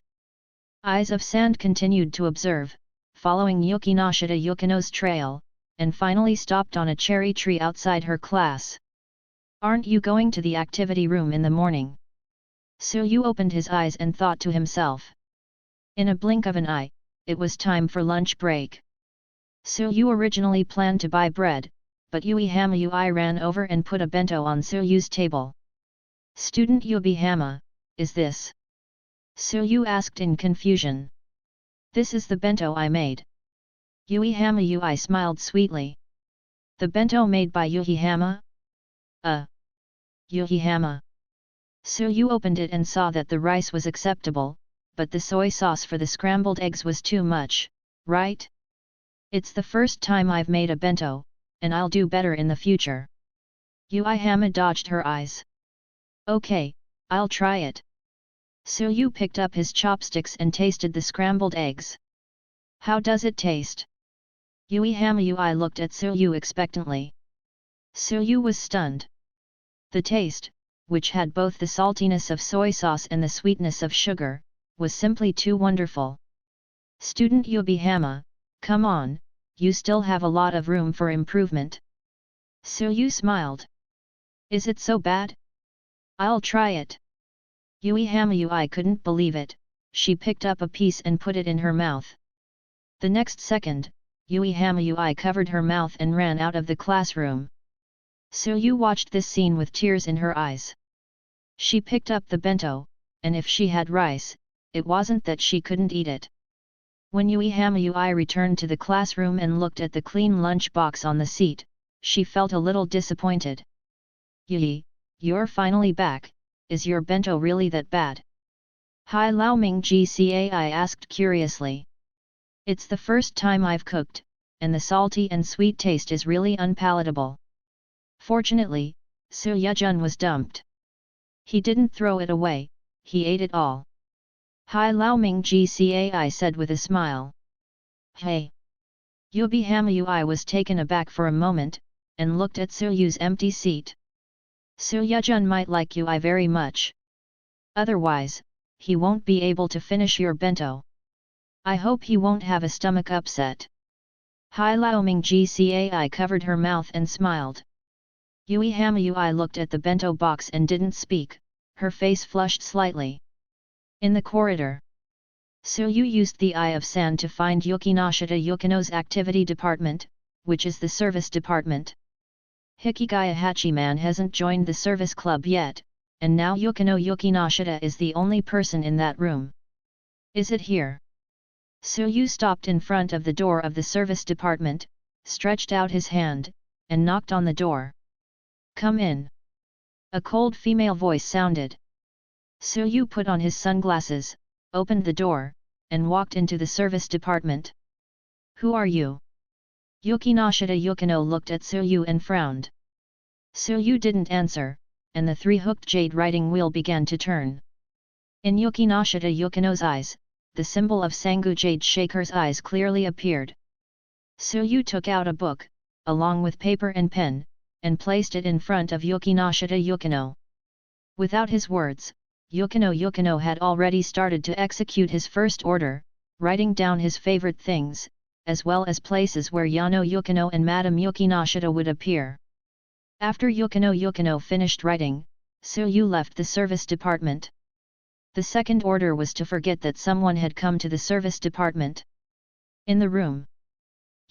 Eyes of sand continued to observe, following Yukinashida Yukino's trail, and finally stopped on a cherry tree outside her class. "Aren't you going to the activity room in the morning?" Silyu opened his eyes and thought to himself. In a blink of an eye, it was time for lunch break. Silyu originally planned to buy bread, but Uehama ran over and put a bento on Silyu's table. "Student Uehama, is this?" Silyu asked in confusion. "This is the bento I made." Uehama smiled sweetly. "The bento made by Uehama?" Uehama. Silyu opened it and saw that the rice was acceptable, but the soy sauce for the scrambled eggs was too much, right? "It's the first time I've made a bento, and I'll do better in the future." Uehama dodged her eyes. "Okay, I'll try it." Silyu picked up his chopsticks and tasted the scrambled eggs. "How does it taste?" Uehama looked at Silyu expectantly. Silyu was stunned. The taste, which had both the saltiness of soy sauce and the sweetness of sugar, was simply too wonderful. "Student Uehama, come on, you still have a lot of room for improvement." Silyu smiled. "Is it so bad? I'll try it." Uehama couldn't believe it. She picked up a piece and put it in her mouth. The next second, Uehama covered her mouth and ran out of the classroom. Silyu watched this scene with tears in her eyes. She picked up the bento, and if she had rice, it wasn't that she couldn't eat it. When Uehama returned to the classroom and looked at the clean lunch box on the seat, she felt a little disappointed. "Yui, you're finally back, is your bento really that bad?" Hai Laoming Gcai asked curiously. "It's the first time I've cooked, and the salty and sweet taste is really unpalatable." Fortunately, Su Yejun was dumped. He didn't throw it away, he ate it all. Hai Laoming Gcai said with a smile. "Hey!" Uehama was taken aback for a moment, and looked at Suyu's empty seat. "Su Yejun might like you very much. Otherwise, he won't be able to finish your bento. I hope he won't have a stomach upset." Hai Laoming Gcai covered her mouth and smiled. Uehama looked at the bento box and didn't speak, her face flushed slightly. In the corridor, Suyu used the Eye of Sand to find Yukinashita Yukino's activity department, which is the service department. Hikigaya Hachiman hasn't joined the service club yet, and now Yukino Yukinashita is the only person in that room. "Is it here?" Suyu stopped in front of the door of the service department, stretched out his hand, and knocked on the door. "Come in." A cold female voice sounded. Suyu put on his sunglasses, opened the door, and walked into the service department. "Who are you?" Yukinashita Yukino looked at Suyu and frowned. Silyu didn't answer, and the three-hooked jade writing wheel began to turn. In Yukinashita Yukino's eyes, the symbol of Sangu Jade Shaker's eyes clearly appeared. Silyu took out a book, along with paper and pen, and placed it in front of Yukinashita Yukino. Without his words, Yukino had already started to execute his first order, writing down his favorite things, as well as places where Yano Yukino and Madame Yukinashita would appear. After Yukino finished writing, Silyu left the service department. The second order was to forget that someone had come to the service department. In the room,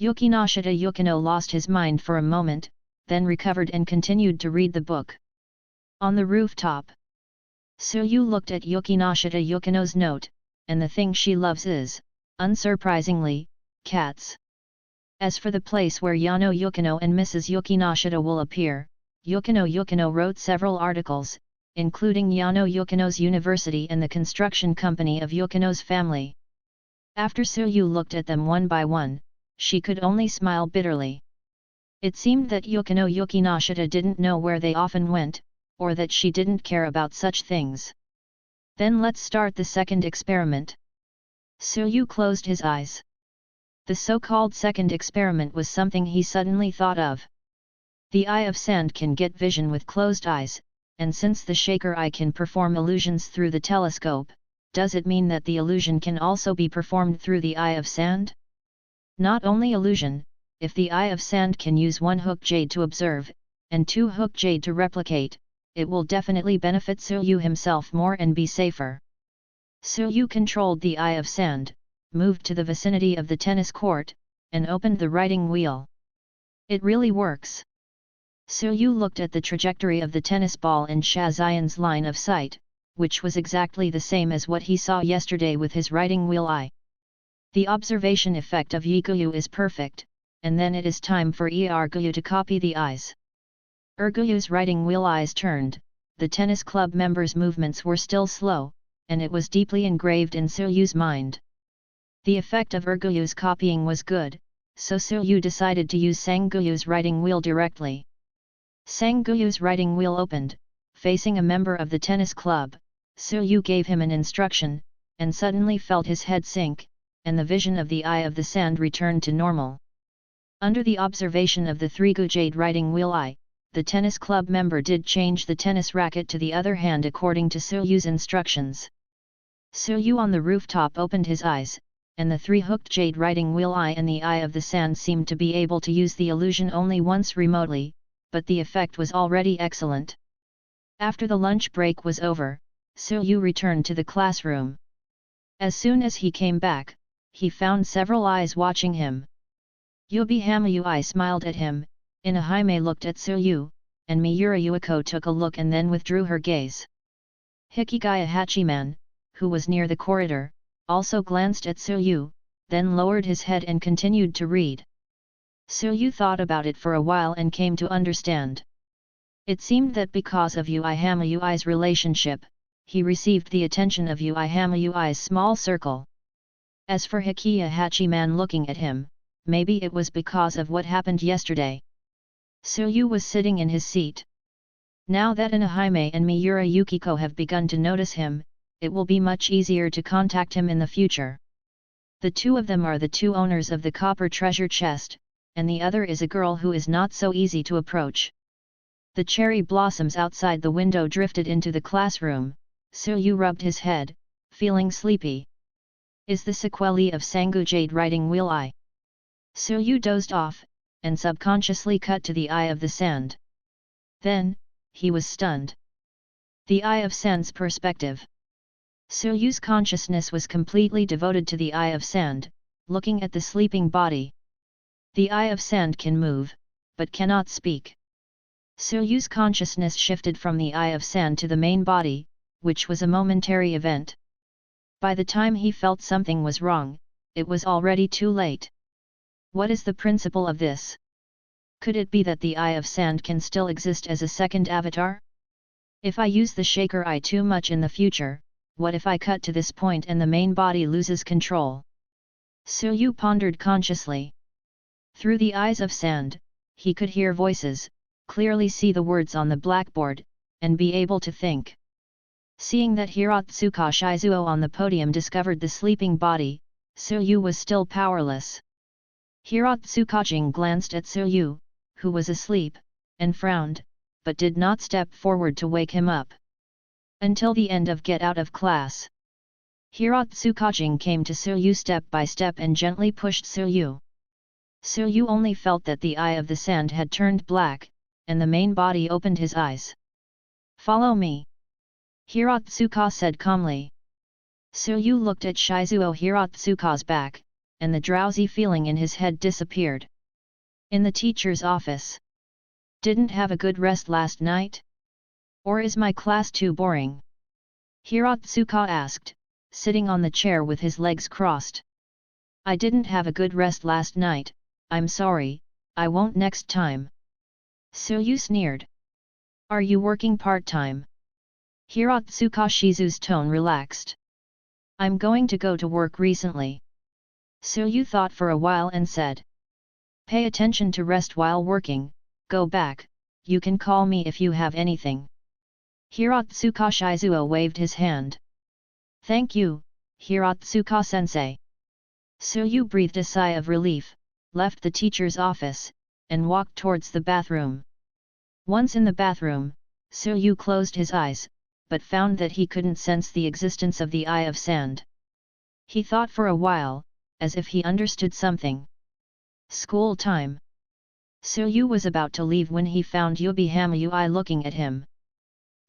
Yukinashita Yukino lost his mind for a moment, then recovered and continued to read the book. On the rooftop, Silyu looked at Yukinashita Yukino's note, and the thing she loves is, unsurprisingly, cats. As for the place where Yano Yukino and Mrs. Yukinashita will appear, Yukino wrote several articles, including Yano Yukino's university and the construction company of Yukino's family. After Silyu looked at them one by one, she could only smile bitterly. It seemed that Yukinashita didn't know where they often went, or that she didn't care about such things. Then let's start the second experiment. Silyu closed his eyes. The so-called second experiment was something he suddenly thought of. The eye of sand can get vision with closed eyes, and since the shaker eye can perform illusions through the telescope, does it mean that the illusion can also be performed through the eye of sand? Not only illusion, if the eye of sand can use one hook jade to observe, and two hook jade to replicate, it will definitely benefit Silyu himself more and be safer. Silyu controlled the eye of sand, moved to the vicinity of the tennis court, and opened the writing wheel. It really works. Silyu looked at the trajectory of the tennis ball in Shazian's line of sight, which was exactly the same as what he saw yesterday with his writing wheel eye. The observation effect of Yiguyu is perfect, and then it is time for Erguyu to copy the eyes. Erguyu's writing wheel eyes turned, the tennis club members' movements were still slow, and it was deeply engraved in Silyu's mind. The effect of Erguyu's copying was good, so Silyu decided to use Sanguyu's writing wheel directly. Sanguyu's writing wheel opened, facing a member of the tennis club. Silyu gave him an instruction, and suddenly felt his head sink, and the vision of the eye of the sand returned to normal. Under the observation of the three-gu jade writing wheel eye, the tennis club member did change the tennis racket to the other hand according to Silyu's instructions. Silyu on the rooftop opened his eyes, and the three-hooked jade writing wheel eye and the eye of the sand seemed to be able to use the illusion only once remotely, but the effect was already excellent. After the lunch break was over, Silyu returned to the classroom. As soon as he came back, he found several eyes watching him. Yubi Hamayui smiled at him, Inahime looked at Silyu, and Miura Yuiko took a look and then withdrew her gaze. Hikigaya Hachiman, who was near the corridor, also glanced at Silyu, then lowered his head and continued to read. Silyu thought about it for a while and came to understand. It seemed that because of Ui Hamayui's relationship, he received the attention of Ui Hamayui's small circle. As for Hikiya Hachiman looking at him, maybe it was because of what happened yesterday. Silyu was sitting in his seat. Now that Inahime and Miura Yukiko have begun to notice him, it will be much easier to contact him in the future. The two of them are the two owners of the copper treasure chest, and the other is a girl who is not so easy to approach. The cherry blossoms outside the window drifted into the classroom. Silyu rubbed his head, feeling sleepy. Is the sequelae of Sangu Jade writing wheel eye? Silyu dozed off, and subconsciously cut to the eye of the sand. Then, he was stunned. The eye of sand's perspective. Silyu's consciousness was completely devoted to the eye of sand, looking at the sleeping body. The eye of sand can move, but cannot speak. Silyu's consciousness shifted from the eye of sand to the main body, which was a momentary event. By the time he felt something was wrong, it was already too late. What is the principle of this? Could it be that the eye of sand can still exist as a second avatar? If I use the shaker eye too much in the future, what if I cut to this point and the main body loses control? Silyu pondered consciously. Through the eyes of sand, he could hear voices, clearly see the words on the blackboard, and be able to think. Seeing that Hirotsuka Shizuo on the podium discovered the sleeping body, Suyu was still powerless. Hirotsukajin glanced at Suyu, who was asleep, and frowned, but did not step forward to wake him up. Until the end of get out of class. Hirotsukajin came to Suyu step by step and gently pushed Suyu. Suyu only felt that the eye of the sand had turned black, and the main body opened his eyes. "Follow me," Hirotsuka said calmly. Suyu looked at Shizuo Hirotsuka's back, and the drowsy feeling in his head disappeared. In the teacher's office. "Didn't have a good rest last night? Or is my class too boring?" Hirotsuka asked, sitting on the chair with his legs crossed. "I didn't have a good rest last night, I'm sorry, I won't next time." Suyu sneered. "Are you working part-time?" Hirotsuka Shizu's tone relaxed. "I'm going to go to work recently." Suyu thought for a while and said. "Pay attention to rest while working, go back, you can call me if you have anything." Hirotsuka Shizuo waved his hand. "Thank you, Hirotsuka-sensei." Suyu breathed a sigh of relief, left the teacher's office, and walked towards the bathroom. Once in the bathroom, Suyu closed his eyes, but found that he couldn't sense the existence of the eye of sand. He thought for a while, as if he understood something. School time. Suyu was about to leave when he found Yubihama Ui looking at him.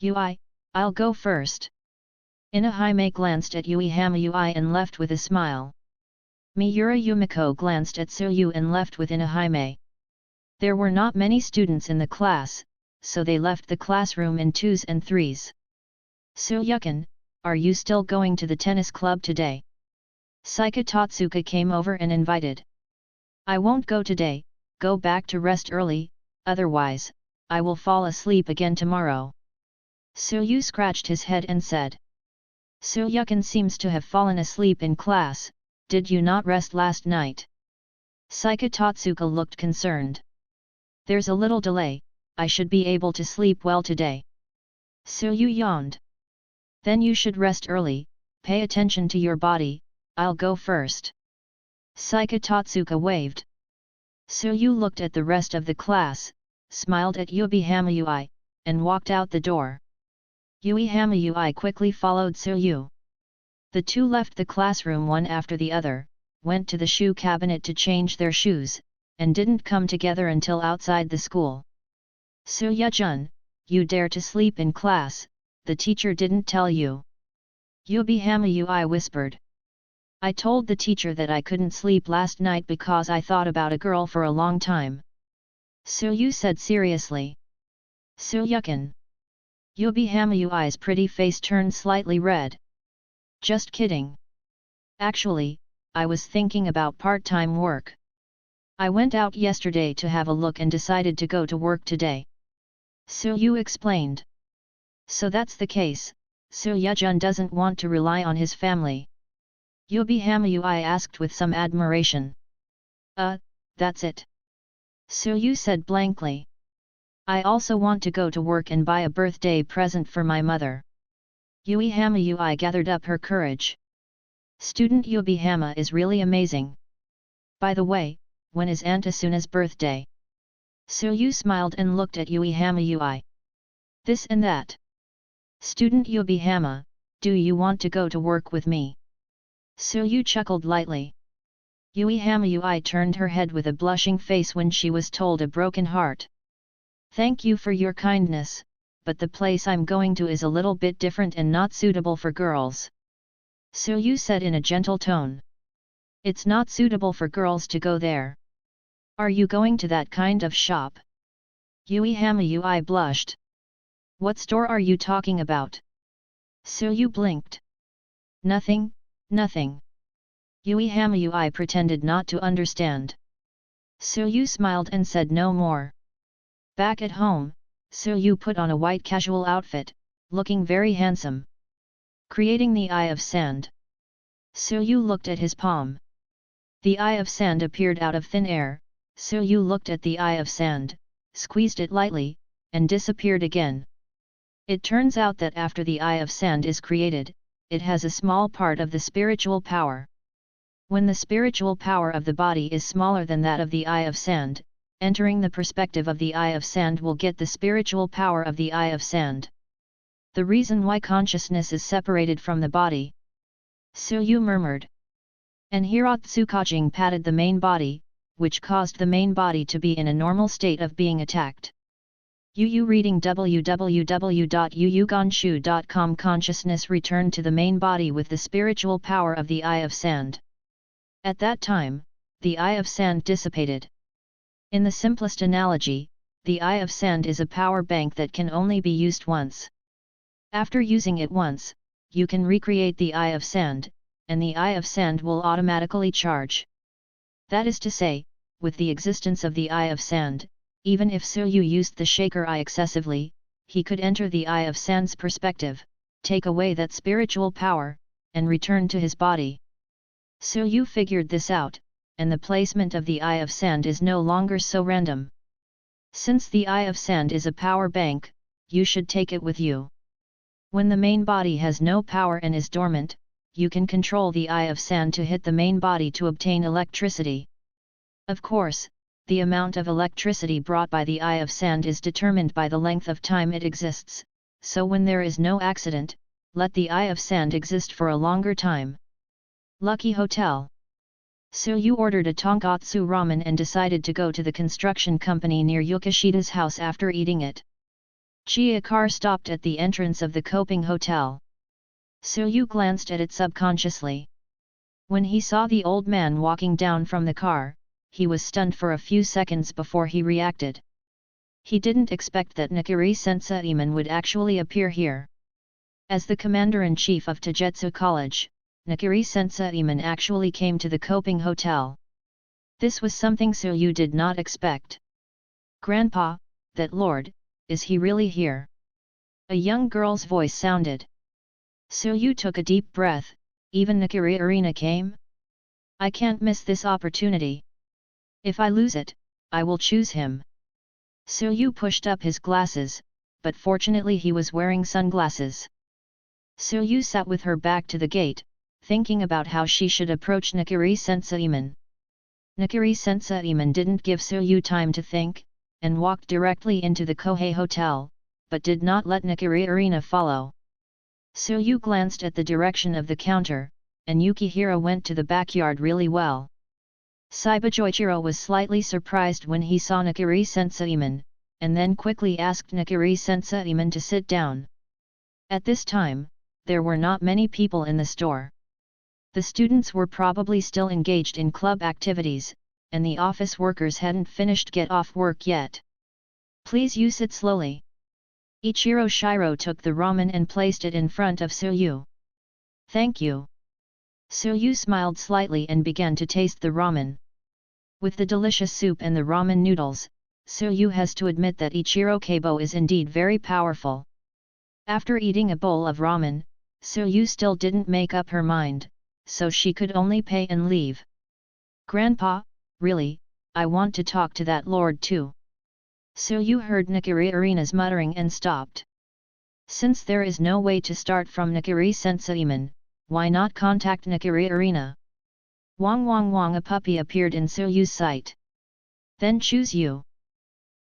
"Ui, I'll go first." Inahime glanced at Uehama Ui and left with a smile. Miura Yumiko glanced at Suyu and left with Inahime. There were not many students in the class, so they left the classroom in twos and threes. "Suyukin, are you still going to the tennis club today?" Saika Tatsuka came over and invited. "I won't go today, go back to rest early, otherwise, I will fall asleep again tomorrow." Suyu scratched his head and said. "Suyukin seems to have fallen asleep in class, did you not rest last night?" Saika Tatsuka looked concerned. "There's a little delay, I should be able to sleep well today." Suyu yawned. "Then you should rest early, pay attention to your body, I'll go first." Saika Tatsuka waved. Suyu looked at the rest of the class, smiled at Yubihama Ui, and walked out the door. Uehama Ui quickly followed Suyu. The two left the classroom one after the other, went to the shoe cabinet to change their shoes, and didn't come together until outside the school. "Suyu-jun, you dare to sleep in class, the teacher didn't tell you?" Yubihama Ui whispered. "I told the teacher that I couldn't sleep last night because I thought about a girl for a long time." Suyu said seriously. "Suyukin." Yubihama Ui's pretty face turned slightly red. "Just kidding. Actually, I was thinking about part-time work. I went out yesterday to have a look and decided to go to work today." Suyu explained. "So that's the case, Suyu-jun doesn't want to rely on his family?" Yubihama Ui asked with some admiration. That's it." Suyu said blankly. "I also want to go to work and buy a birthday present for my mother." Uehama Ui gathered up her courage. "Student Yubihama is really amazing. By the way, when is Aunt Asuna's birthday?" Suyu smiled and looked at Uehama Ui. "This and that." "Student Yubihama, do you want to go to work with me?" Suyu chuckled lightly. Uehama Ui turned her head with a blushing face when she was told a broken heart. "Thank you for your kindness, but the place I'm going to is a little bit different and not suitable for girls." Suyu said in a gentle tone. "It's not suitable for girls to go there. Are you going to that kind of shop?" Uehama Ui blushed. "What store are you talking about?" Suyu blinked. Nothing. Uehama Ui pretended not to understand. Suyu smiled and said no more. Back at home, Suyu put on a white casual outfit, looking very handsome. Creating the eye of sand. Suyu looked at his palm. The eye of sand appeared out of thin air. Suyu looked at the eye of sand, squeezed it lightly, and disappeared again. It turns out that after the eye of sand is created, it has a small part of the spiritual power. When the spiritual power of the body is smaller than that of the eye of sand, entering the perspective of the eye of sand will get the spiritual power of the eye of sand. The reason why consciousness is separated from the body. Su murmured. And Hiratsu patted the main body, which caused the main body to be in a normal state of being attacked. Yu reading www.yuyuganshu.com. Consciousness returned to the main body with the spiritual power of the eye of sand. At that time, the eye of sand dissipated. In the simplest analogy, the eye of sand is a power bank that can only be used once. After using it once, you can recreate the eye of sand, and the eye of sand will automatically charge. That is to say, with the existence of the eye of sand, even if Suyu used the shaker eye excessively, he could enter the eye of sand's perspective, take away that spiritual power, and return to his body. Suyu figured this out, and the placement of the eye of sand is no longer so random. Since the eye of sand is a power bank, you should take it with you. When the main body has no power and is dormant, you can control the eye of sand to hit the main body to obtain electricity. Of course, the amount of electricity brought by the eye of sand is determined by the length of time it exists, so when there is no accident, let the eye of sand exist for a longer time. Lucky Hotel. Suyu ordered a tonkatsu ramen and decided to go to the construction company near Yukishida's house after eating it. Chia car stopped at the entrance of the Coping Hotel. Suyu glanced at it subconsciously. When he saw the old man walking down from the car, he was stunned for a few seconds before he reacted. He didn't expect that Nakiri Senseiman would actually appear here. As the commander-in-chief of Tajetsu College, Nakiri Senseiman actually came to the Coping Hotel. This was something Suyu did not expect. "Grandpa, that lord, is he really here?" A young girl's voice sounded. Suyu took a deep breath. Even Nakiri Arena came? I can't miss this opportunity. If I lose it, I will choose him. Suyu pushed up his glasses, but fortunately he was wearing sunglasses. Suyu sat with her back to the gate, thinking about how she should approach Nakiri Senseiman. Nakiri Senseiman didn't give Suyu time to think, and walked directly into the Kohei Hotel, but did not let Nakiri Arena follow. Suyu glanced at the direction of the counter, and Yukihiro went to the backyard really well. Saibajoichiro was slightly surprised when he saw Nakiri Senseiman, and then quickly asked Nakiri Senseiman to sit down. At this time, there were not many people in the store. The students were probably still engaged in club activities, and the office workers hadn't finished get off work yet. Please you sit slowly. Ichiro Shiro took the ramen and placed it in front of Suyu. Thank you. Suyu smiled slightly and began to taste the ramen. With the delicious soup and the ramen noodles, Suyu has to admit that Ichiro Keibo is indeed very powerful. After eating a bowl of ramen, Suyu still didn't make up her mind, so she could only pay and leave. Grandpa, really, I want to talk to that lord too. Suyu heard Nakiri Arena's muttering and stopped. Since there is no way to start from Nakiri Senseiman, why not contact Nakiri Arena? Wong Wong Wong, a puppy appeared in Suyu's sight. Then choose you.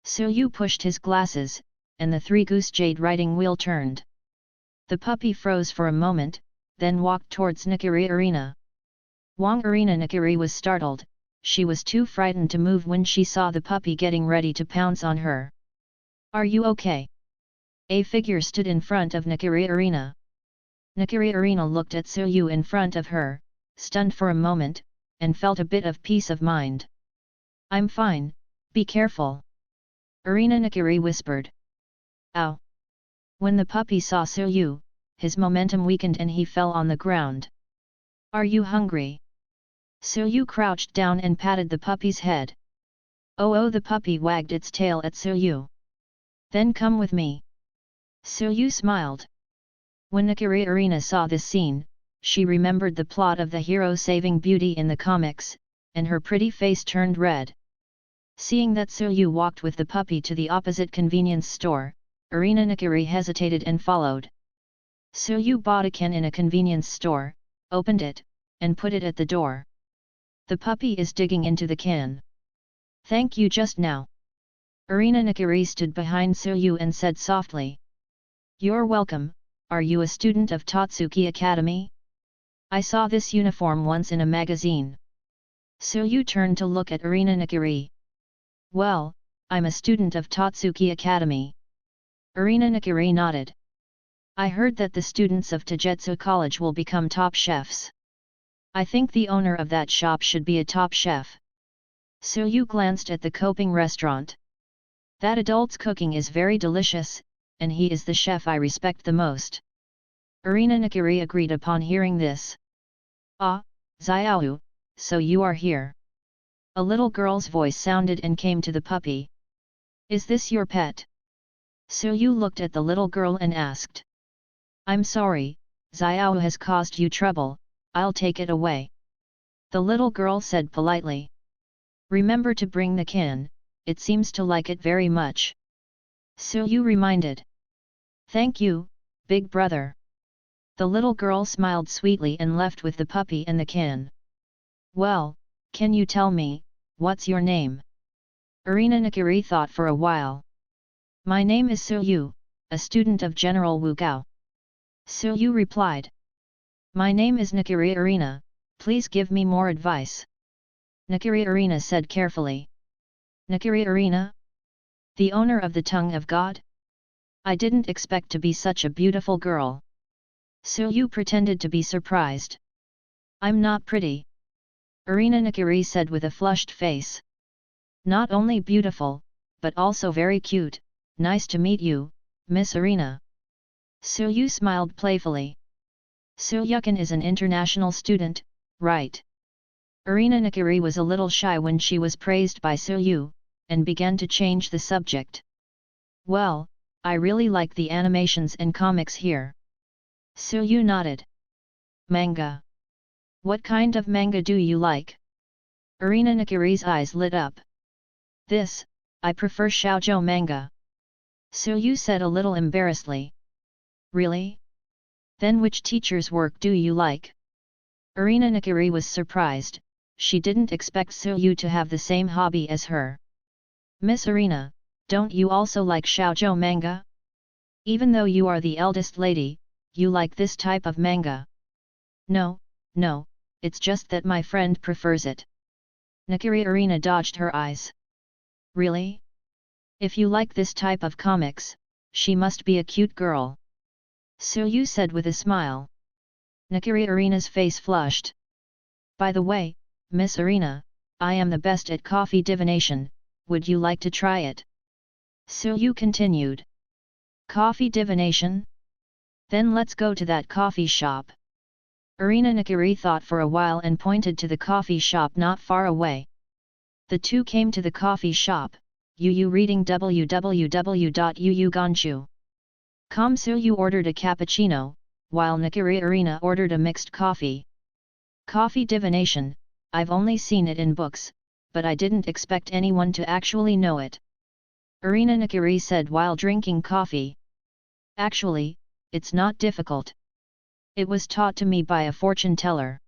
Suyu pushed his glasses, and the three-goose jade riding wheel turned. The puppy froze for a moment, then walked towards Nakiri Arena. Wong Arena Nakiri was startled, she was too frightened to move when she saw the puppy getting ready to pounce on her. Are you okay? A figure stood in front of Nakiri Arena. Nakiri Arena looked at Suyu in front of her, stunned for a moment, and felt a bit of peace of mind. I'm fine, be careful. Arena Nakiri whispered. Ow! When the puppy saw Suyu, his momentum weakened and he fell on the ground. Are you hungry? Suyu crouched down and patted the puppy's head. Oh, the puppy wagged its tail at Suyu. Then come with me. Suyu smiled. When Nakiri Arena saw this scene, she remembered the plot of the hero saving Beauty in the comics, and her pretty face turned red. Seeing that Suryu walked with the puppy to the opposite convenience store, Irina Nakiri hesitated and followed. Suryu bought a can in a convenience store, opened it, and put it at the door. The puppy is digging into the can. Thank you just now. Irina Nakiri stood behind Suryu and said softly. You're welcome. Are you a student of Totsuki Academy? I saw this uniform once in a magazine. Suryu turned to look at Irina Nakiri. Well, I'm a student of Totsuki Academy. Irina Nakiri nodded. I heard that the students of Tajetsu College will become top chefs. I think the owner of that shop should be a top chef. Suryu glanced at the Koping restaurant. That adult's cooking is very delicious, and he is the chef I respect the most. Irina Nakiri agreed upon hearing this. Ah, Xiaohu, so you are here. A little girl's voice sounded and came to the puppy. Is this your pet? Suryu looked at the little girl and asked. I'm sorry, Xiaohu has caused you trouble, I'll take it away. The little girl said politely. Remember to bring the can, it seems to like it very much. Suryu reminded. Thank you, big brother. The little girl smiled sweetly and left with the puppy and the can. Well, can you tell me, what's your name? Irina Nakiri thought for a while. My name is Suryu, a student of General Wu Gao. Suryu replied. My name is Nakiri Irina, please give me more advice. Nakiri Irina said carefully. Nakiri Irina? The owner of the tongue of God? I didn't expect to be such a beautiful girl. Suryu pretended to be surprised. I'm not pretty. Irina Nakiri said with a flushed face. Not only beautiful, but also very cute. Nice to meet you, Miss Irina. Suryu smiled playfully. Suryukin is an international student, right? Irina Nakiri was a little shy when she was praised by Suryu, and began to change the subject. Well, I really like the animations and comics here. Suryu nodded. Manga. What kind of manga do you like? Irina Nakiri's eyes lit up. This, I prefer shoujo manga. Suryu said a little embarrassedly. Really? Then which teacher's work do you like? Irina Nakiri was surprised, she didn't expect Suryu to have the same hobby as her. Miss Irina, don't you also like shoujo manga? Even though you are the eldest lady, you like this type of manga? No, it's just that my friend prefers it. Nakiri Irina dodged her eyes. Really? If you like this type of comics, she must be a cute girl. Suryu said with a smile. Nakiri Irina's face flushed. By the way, Miss Irina, I am the best at coffee divination, would you like to try it? Suryu continued. Coffee divination? Then let's go to that coffee shop. Irina Nakiri thought for a while and pointed to the coffee shop not far away. The two came to the coffee shop, Yu reading www.yuuganshu.com. Suryu ordered a cappuccino, while Nakiri Irina ordered a mixed coffee. Coffee divination, I've only seen it in books, but I didn't expect anyone to actually know it. Irina Nakiri said while drinking coffee. Actually, it's not difficult. It was taught to me by a fortune teller.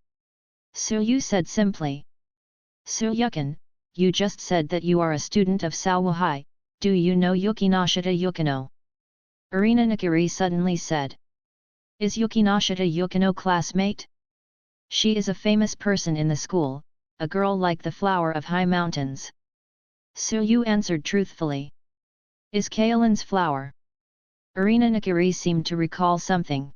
Suryu said simply. Suryukin, you just said that you are a student of Saowahai, do you know Yukinashita Yukino? Irina Nakiri suddenly said. Is Yukinashita Yukino classmate? She is a famous person in the school, a girl like the flower of high mountains. Suryu answered truthfully. Is Kaolin's flower? Irina Nakiri seemed to recall something.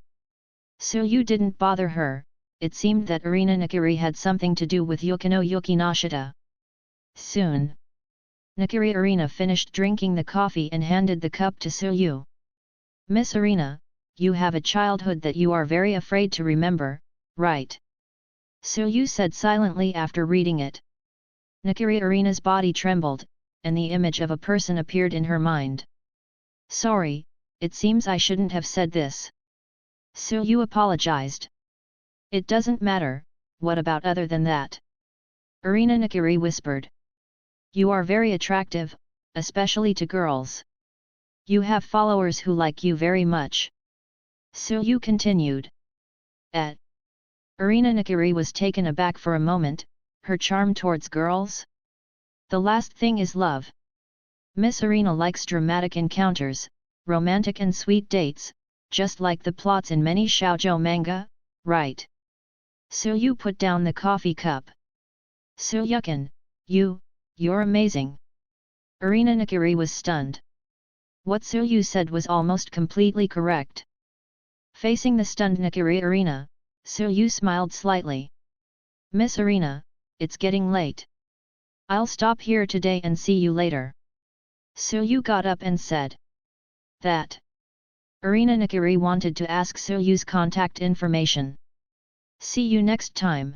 Suryu didn't bother her, it seemed that Irina Nakiri had something to do with Yukino Yukinashita. Soon. Nakiri Irina finished drinking the coffee and handed the cup to Suryu. Miss Irina, you have a childhood that you are very afraid to remember, right? Suryu said silently after reading it. Nakiri Irina's body trembled, and the image of a person appeared in her mind. Sorry, it seems I shouldn't have said this. Suryu apologized. It doesn't matter, what about other than that? Irina Nakiri whispered. You are very attractive, especially to girls. You have followers who like you very much. Soo-yu continued. At Arena Nakiri was taken aback for a moment, her charm towards girls? The last thing is love. Miss Arena likes dramatic encounters, romantic and sweet dates, just like the plots in many shoujo manga, right? Soo-yu put down the coffee cup. Soo-yukin, you're amazing. Arena Nakiri was stunned. What Soo-yu said was almost completely correct. Facing the stunned Nakiri Arena, Soo-yu smiled slightly. Miss Arena, it's getting late. I'll stop here today and see you later. Soo-yu got up and said that. Arena Nakiri wanted to ask Soo-yu's contact information. See you next time.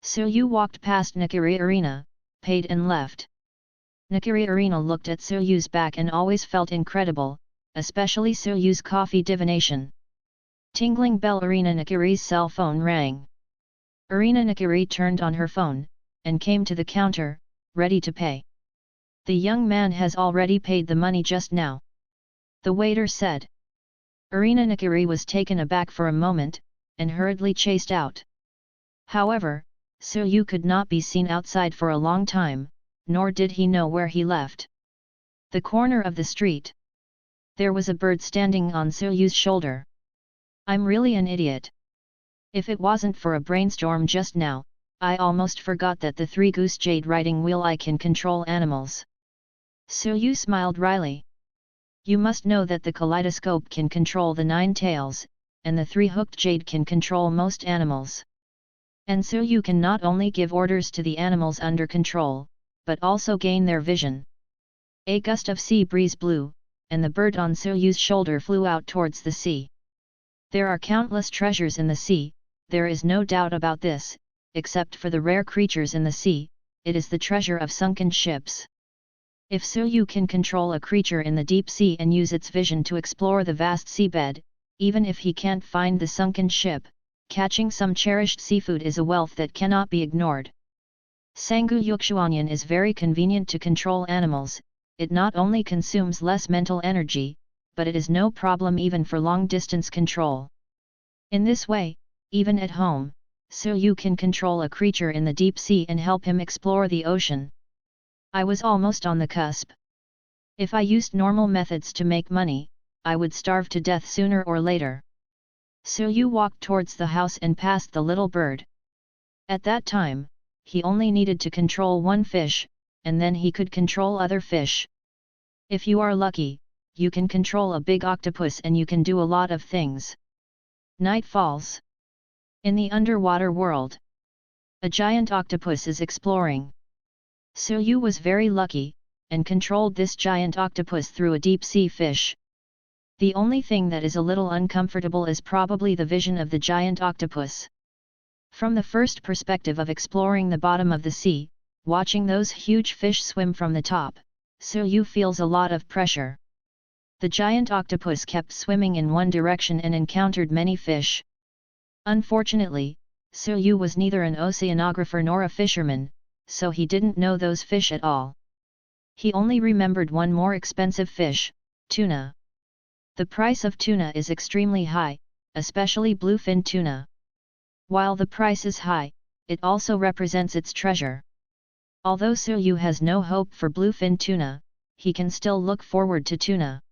Soo-yu walked past Nakiri Arena, paid and left. Nakiri Arena looked at Soo-yu's back and always felt incredible, especially Soo-yu's coffee divination. Tingling bell. Arena Nakiri's cell phone rang. Arena Nakiri turned on her phone, and came to the counter, ready to pay. The young man has already paid the money just now. The waiter said. Arena Nakiri was taken aback for a moment, and hurriedly chased out. However, Soo-yu could not be seen outside for a long time, nor did he know where he left. The corner of the street. There was a bird standing on Soo-yu's shoulder. I'm really an idiot. If it wasn't for a brainstorm just now, I almost forgot that the three-goose jade riding wheel I can control animals. Soo-yu smiled wryly. You must know that the kaleidoscope can control the 9 tails, and the three-hooked jade can control most animals. And Soo-yu can not only give orders to the animals under control, but also gain their vision. A gust of sea breeze blew, and the bird on Soo-yu's shoulder flew out towards the sea. There are countless treasures in the sea, there is no doubt about this, except for the rare creatures in the sea, it is the treasure of sunken ships. If Soo-yu can control a creature in the deep sea and use its vision to explore the vast seabed, even if he can't find the sunken ship, catching some cherished seafood is a wealth that cannot be ignored. Sangu Yukshuanyan is very convenient to control animals, it not only consumes less mental energy, but it is no problem even for long-distance control. In this way, even at home, Soo-yu can control a creature in the deep sea and help him explore the ocean. I was almost on the cusp. If I used normal methods to make money, I would starve to death sooner or later. Soo-yu walked towards the house and past the little bird. At that time, he only needed to control one fish, and then he could control other fish. If you are lucky, you can control a big octopus and you can do a lot of things. Night falls. In the underwater world, a giant octopus is exploring. Soo-yu was very lucky, and controlled this giant octopus through a deep-sea fish. The only thing that is a little uncomfortable is probably the vision of the giant octopus. From the first perspective of exploring the bottom of the sea, watching those huge fish swim from the top, Soo-yu feels a lot of pressure. The giant octopus kept swimming in one direction and encountered many fish. Unfortunately, Soo-yu was neither an oceanographer nor a fisherman, so he didn't know those fish at all. He only remembered one more expensive fish, tuna. The price of tuna is extremely high, especially bluefin tuna. While the price is high, it also represents its treasure. Although Soo-yu has no hope for bluefin tuna, he can still look forward to tuna.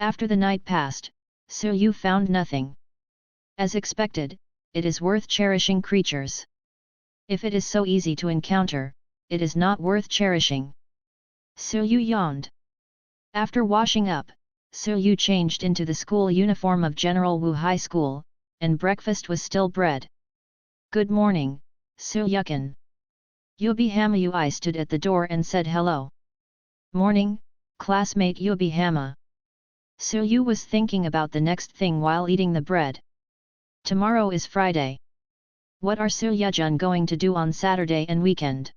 After the night passed, Soo-yu found nothing. As expected, it is worth cherishing creatures. If it is so easy to encounter, it is not worth cherishing. Soo-yu yawned. After washing up, Soo-yu changed into the school uniform of General Wu High School, and breakfast was still bread. Good morning, Soo-yukin. Yubi Hama stood at the door and said hello. Morning, classmate Yubi Hama. Soo-yu was thinking about the next thing while eating the bread. Tomorrow is Friday. What are Soo-yujun going to do on Saturday and weekend?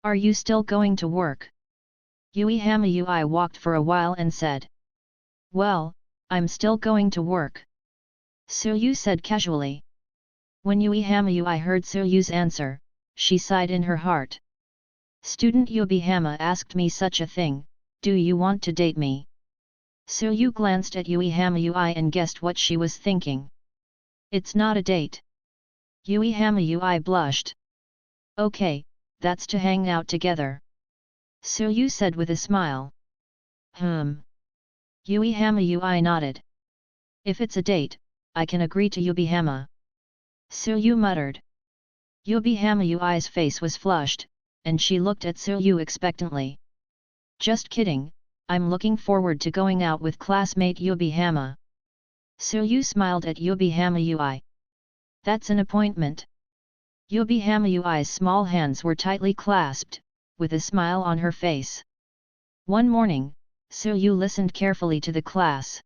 Are you still going to work? Yui Hama walked for a while and said. Well, I'm still going to work. Soo-yu said casually. When Yui Hama heard Soo-yu's answer, she sighed in her heart. Student Yubihama asked me such a thing, do you want to date me? Suryu glanced at Uehama Ui and guessed what she was thinking. It's not a date. Uehama Ui blushed. Okay, that's to hang out together. Suryu said with a smile. Uehama Ui nodded. If it's a date, I can agree to Yubihama. Suryu muttered. Yubihama Ui's face was flushed, and she looked at Suryu expectantly. Just kidding, I'm looking forward to going out with classmate Yubihama. Suryu smiled at Yubihama Ui. That's an appointment. Yubihama Ui's small hands were tightly clasped, with a smile on her face. One morning, Suryu listened carefully to the class.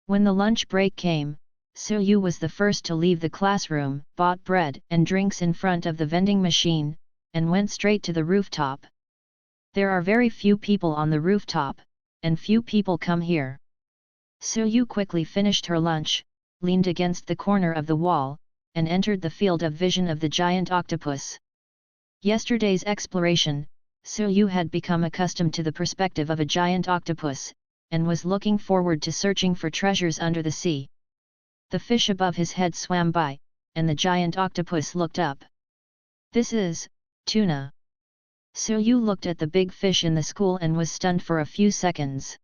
When the lunch break came, Suryu was the first to leave the classroom, bought bread and drinks in front of the vending machine, and went straight to the rooftop. There are very few people on the rooftop, and few people come here. Suryu quickly finished her lunch, leaned against the corner of the wall, and entered the field of vision of the giant octopus. Yesterday's exploration, Suryu had become accustomed to the perspective of a giant octopus, and was looking forward to searching for treasures under the sea. The fish above his head swam by, and the giant octopus looked up. This is tuna. Suryu looked at the big fish in the school and was stunned for a few seconds.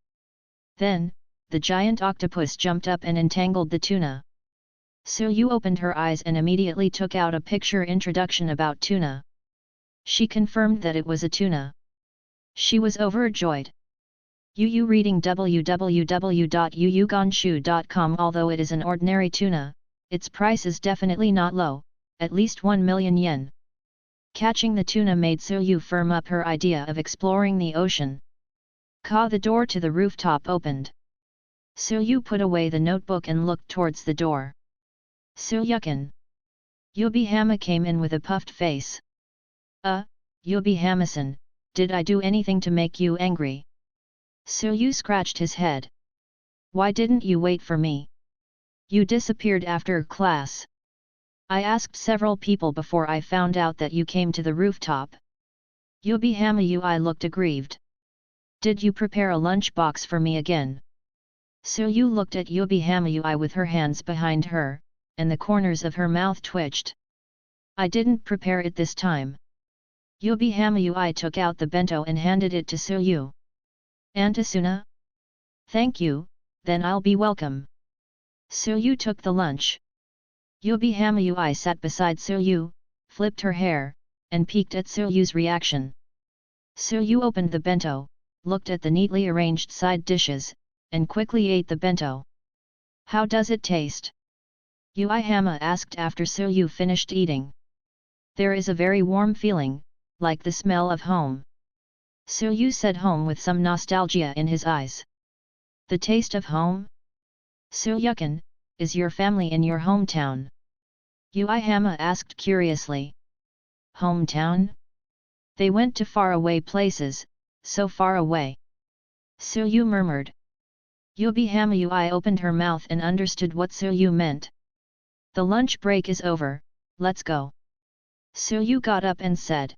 Then, the giant octopus jumped up and entangled the tuna. Suryu opened her eyes and immediately took out a picture introduction about tuna. She confirmed that it was a tuna. She was overjoyed. Yu reading www.yuyugonshu.com. Although it is an ordinary tuna, its price is definitely not low, at least 1 million yen. Catching the tuna made Suryu firm up her idea of exploring the ocean. The door to the rooftop opened. Suryu put away the notebook and looked towards the door. Suryukin. Yubihama came in with a puffed face. Yubihama-san, did I do anything to make you angry? Suryu scratched his head. Why didn't you wait for me? You disappeared after class. I asked several people before I found out that you came to the rooftop. Yubihama Ui looked aggrieved. Did you prepare a lunch box for me again? Suryu looked at Yubihama Ui with her hands behind her, and the corners of her mouth twitched. I didn't prepare it this time. Yubihama Ui took out the bento and handed it to Suryu. Antasuna? Thank you, then I'll be welcome. Suryu took the lunch. Yubihama Ui sat beside Suryu, flipped her hair, and peeked at Suryu's reaction. Suryu opened the bento, looked at the neatly arranged side dishes, and quickly ate the bento. How does it taste? Uehama asked after Suryu finished eating. There is a very warm feeling, like the smell of home. Suryu said home with some nostalgia in his eyes. The taste of home? Suryukin, is your family in your hometown? Uehama asked curiously. Hometown? They went to faraway places, so far away. Suryu murmured. Yubihama Ui opened her mouth and understood what Suryu meant. The lunch break is over, let's go. Suryu got up and said.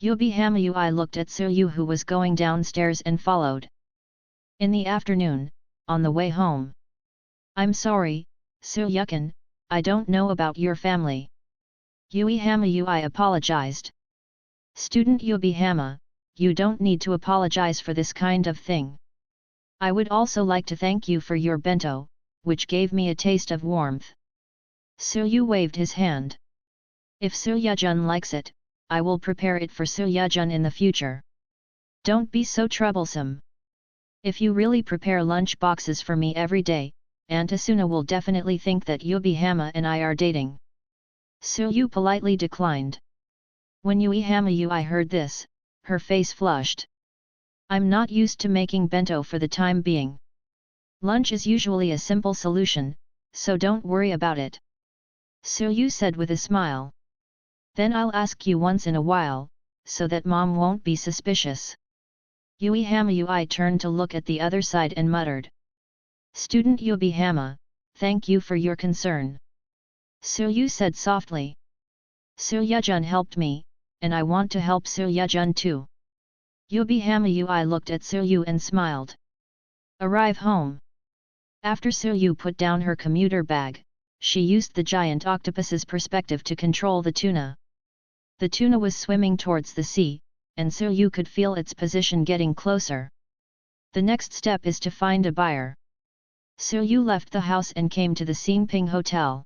Yubihama Ui looked at Suryu who was going downstairs and followed. In the afternoon, on the way home. I'm sorry, Suryukin, I don't know about your family. Uehama Ui apologized. Student Yubihama, you don't need to apologize for this kind of thing. I would also like to thank you for your bento, which gave me a taste of warmth. Suryu waved his hand. If Suryujun likes it, I will prepare it for Suryujun in the future. Don't be so troublesome. If you really prepare lunch boxes for me every day, Antasuna will definitely think that Yubihama and I are dating. Suryu politely declined. When Uehama Ui heard this, her face flushed. I'm not used to making bento for the time being. Lunch is usually a simple solution, so don't worry about it. Suryu said with a smile. Then I'll ask you once in a while, so that mom won't be suspicious. Uehama Ui turned to look at the other side and muttered. Student Yubihama, thank you for your concern. Suryu said softly. Suryujun helped me, and I want to help Soo-Yejun too. Yubi Hamayui looked at Soo-Yu and smiled. Arrive home. After Soo-Yu put down her commuter bag, she used the giant octopus's perspective to control the tuna. The tuna was swimming towards the sea, and Soo-Yu could feel its position getting closer. The next step is to find a buyer. Soo-Yu left the house and came to the Singping Hotel.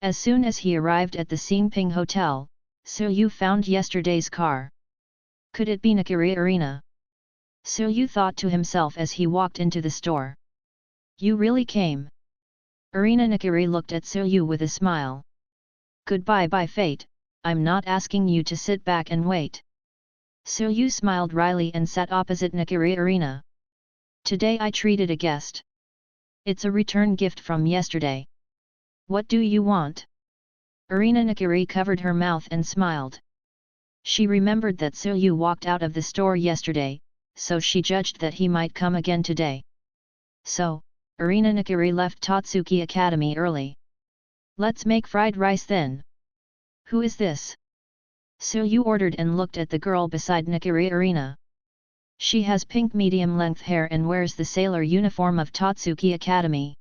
As soon as he arrived at the Singping Hotel, Soo-Yu found yesterday's car. Could it be Nakiri Arena? Soo-Yu thought to himself as he walked into the store. You really came? Arena Nakiri looked at Soo-Yu with a smile. Goodbye by fate, I'm not asking you to sit back and wait. Soo-Yu smiled wryly and sat opposite Nakiri Arena. Today I treated a guest. It's a return gift from yesterday. What do you want? Arena Nakiri covered her mouth and smiled. She remembered that Soo-Yu walked out of the store yesterday, so she judged that he might come again today. So, Arena Nakiri left Totsuki Academy early. Let's make fried rice then. Who is this? Soo-Yu ordered and looked at the girl beside Nakiri Arena. She has pink medium-length hair and wears the sailor uniform of Totsuki Academy.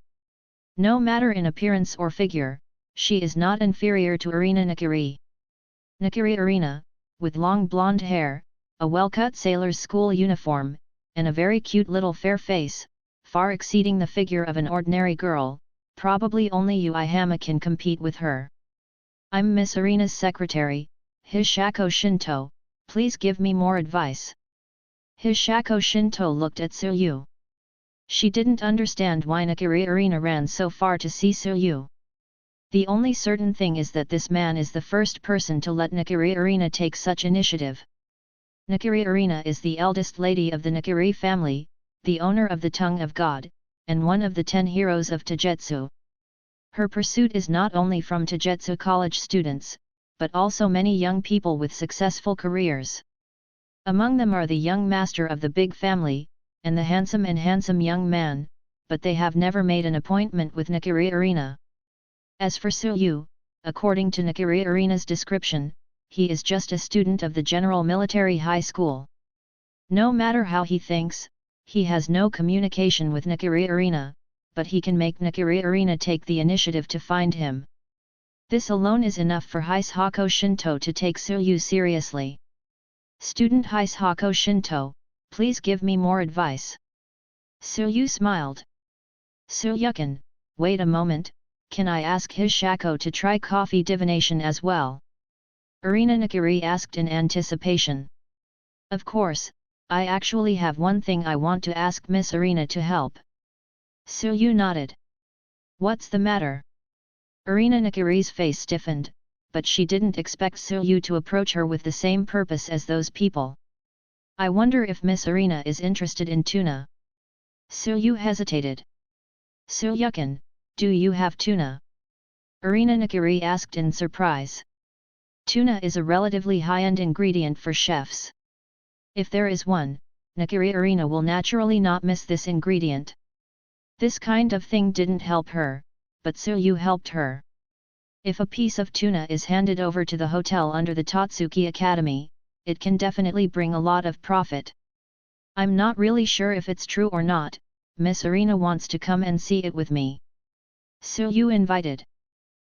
No matter in appearance or figure, she is not inferior to Arena Nakiri. Nakiri Arena, with long blonde hair, a well-cut sailor's school uniform, and a very cute little fair face, far exceeding the figure of an ordinary girl, probably only Yui Hama can compete with her. I'm Miss Arena's secretary, Hishako Shinto, please give me more advice. Hishako Shinto looked at Soo-Yu. She didn't understand why Nakiri Arena ran so far to see Soo-Yu. The only certain thing is that this man is the first person to let Nakiri Arena take such initiative. Nakiri Arena is the eldest lady of the Nakiri family, the owner of the Tongue of God, and one of the 10 heroes of Taijutsu. Her pursuit is not only from Taijutsu college students, but also many young people with successful careers. Among them are the young master of the big family, and the handsome young man, but they have never made an appointment with Nakiri Arena. As for Soo-Yu, according to Nakiri Arena's description, he is just a student of the General Military High School. No matter how he thinks, he has no communication with Nakiri Arena, but he can make Nakiri Arena take the initiative to find him. This alone is enough for Hishako Shinto to take Soo-Yu seriously. Student Hishako Shinto, please give me more advice. Soo-Yu smiled. Soo-Yukin, wait a moment, can I ask Hishako to try coffee divination as well? Arena Nakiri asked in anticipation. Of course, I actually have one thing I want to ask Miss Arena to help. Soo-Yu nodded. What's the matter? Arena Nakiri's face stiffened, but she didn't expect Soo-Yu to approach her with the same purpose as those people. I wonder if Miss Arena is interested in tuna. Soo-Yu hesitated. Soo-Yukin, do you have tuna? Arena Nakiri asked in surprise. Tuna is a relatively high-end ingredient for chefs. If there is one, Nakiri Arena will naturally not miss this ingredient. This kind of thing didn't help her, but Soo-Yu helped her. If a piece of tuna is handed over to the hotel under the Totsuki Academy, it can definitely bring a lot of profit. I'm not really sure if it's true or not, Miss Arena wants to come and see it with me. Soo-Yu invited.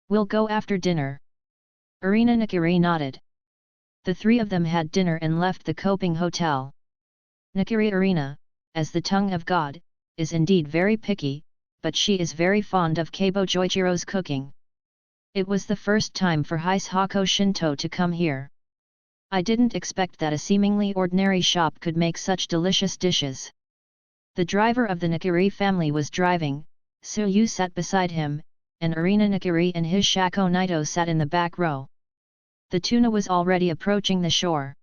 We'll go after dinner. Arena Nakiri nodded. The three of them had dinner and left the Coping Hotel. Nakiri Arena, as the Tongue of God, is indeed very picky, but she is very fond of Keibo Joichiro's cooking. It was the first time for Hishako Shinto to come here. I didn't expect that a seemingly ordinary shop could make such delicious dishes. The driver of the Nakiri family was driving, Soo-Yu sat beside him, and Arena Nakiri and Hishako Naito sat in the back row. The tuna was already approaching the shore.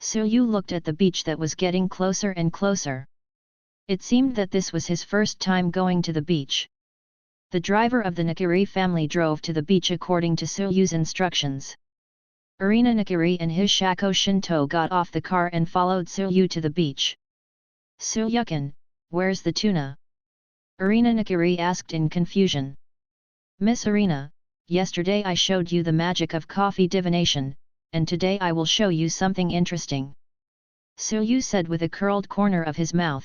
Soo-Yu looked at the beach that was getting closer and closer. It seemed that this was his first time going to the beach. The driver of the Nakiri family drove to the beach according to Soo-Yu's instructions. Arena Nakiri and Hishako Shinto got off the car and followed Soo-Yu to the beach. Soo-Yukin, where's the tuna? Arena Nakiri asked in confusion. Miss Arena, yesterday I showed you the magic of coffee divination, and today I will show you something interesting. Silyu said with a curled corner of his mouth.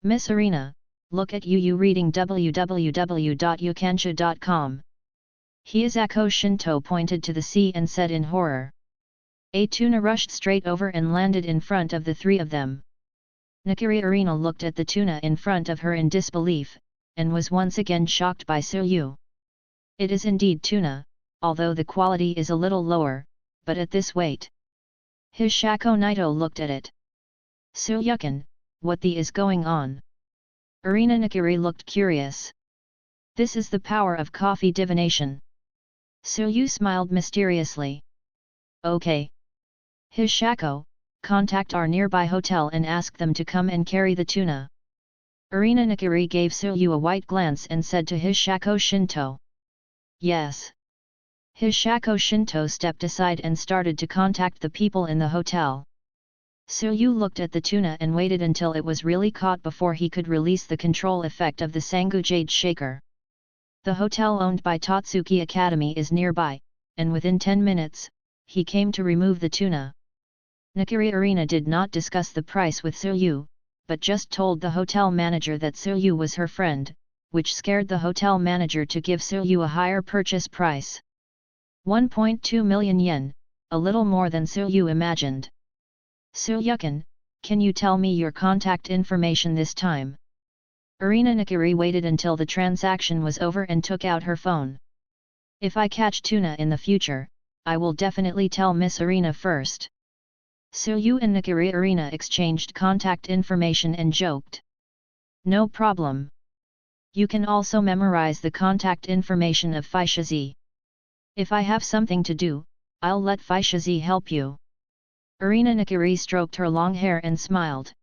Miss Arena, look at you reading www.yukansha.com. Hiyazako Shinto pointed to the sea and said in horror. A tuna rushed straight over and landed in front of the three of them. Nakiri Arena looked at the tuna in front of her in disbelief, and was once again shocked by Silyu. It is indeed tuna, although the quality is a little lower, but at this weight. Hishako Naito looked at it. Silyukan, what the is going on? Arena Nakiri looked curious. This is the power of coffee divination. Silyu smiled mysteriously. Okay. Hishako, contact our nearby hotel and ask them to come and carry the tuna. Arena Nakiri gave Silyu a white glance and said to Hishako Shinto. Yes. Hishako Shinto stepped aside and started to contact the people in the hotel. Silyu looked at the tuna and waited until it was really caught before he could release the control effect of the Sangu Jade Shaker. The hotel owned by Totsuki Academy is nearby, and within 10 minutes, he came to remove the tuna. Nakiri Arena did not discuss the price with Silyu, but just told the hotel manager that Silyu was her friend, which scared the hotel manager to give Silyu a higher purchase price. 1.2 million yen, a little more than Silyu imagined. Silyukan, can you tell me your contact information this time? Arena Nakiri waited until the transaction was over and took out her phone. If I catch tuna in the future, I will definitely tell Miss Arena first. Silyu and Nakiri Arena exchanged contact information and joked. No problem. You can also memorize the contact information of Fishazi. If I have something to do, I'll let Fishazi help you. Arena Nakiri stroked her long hair and smiled.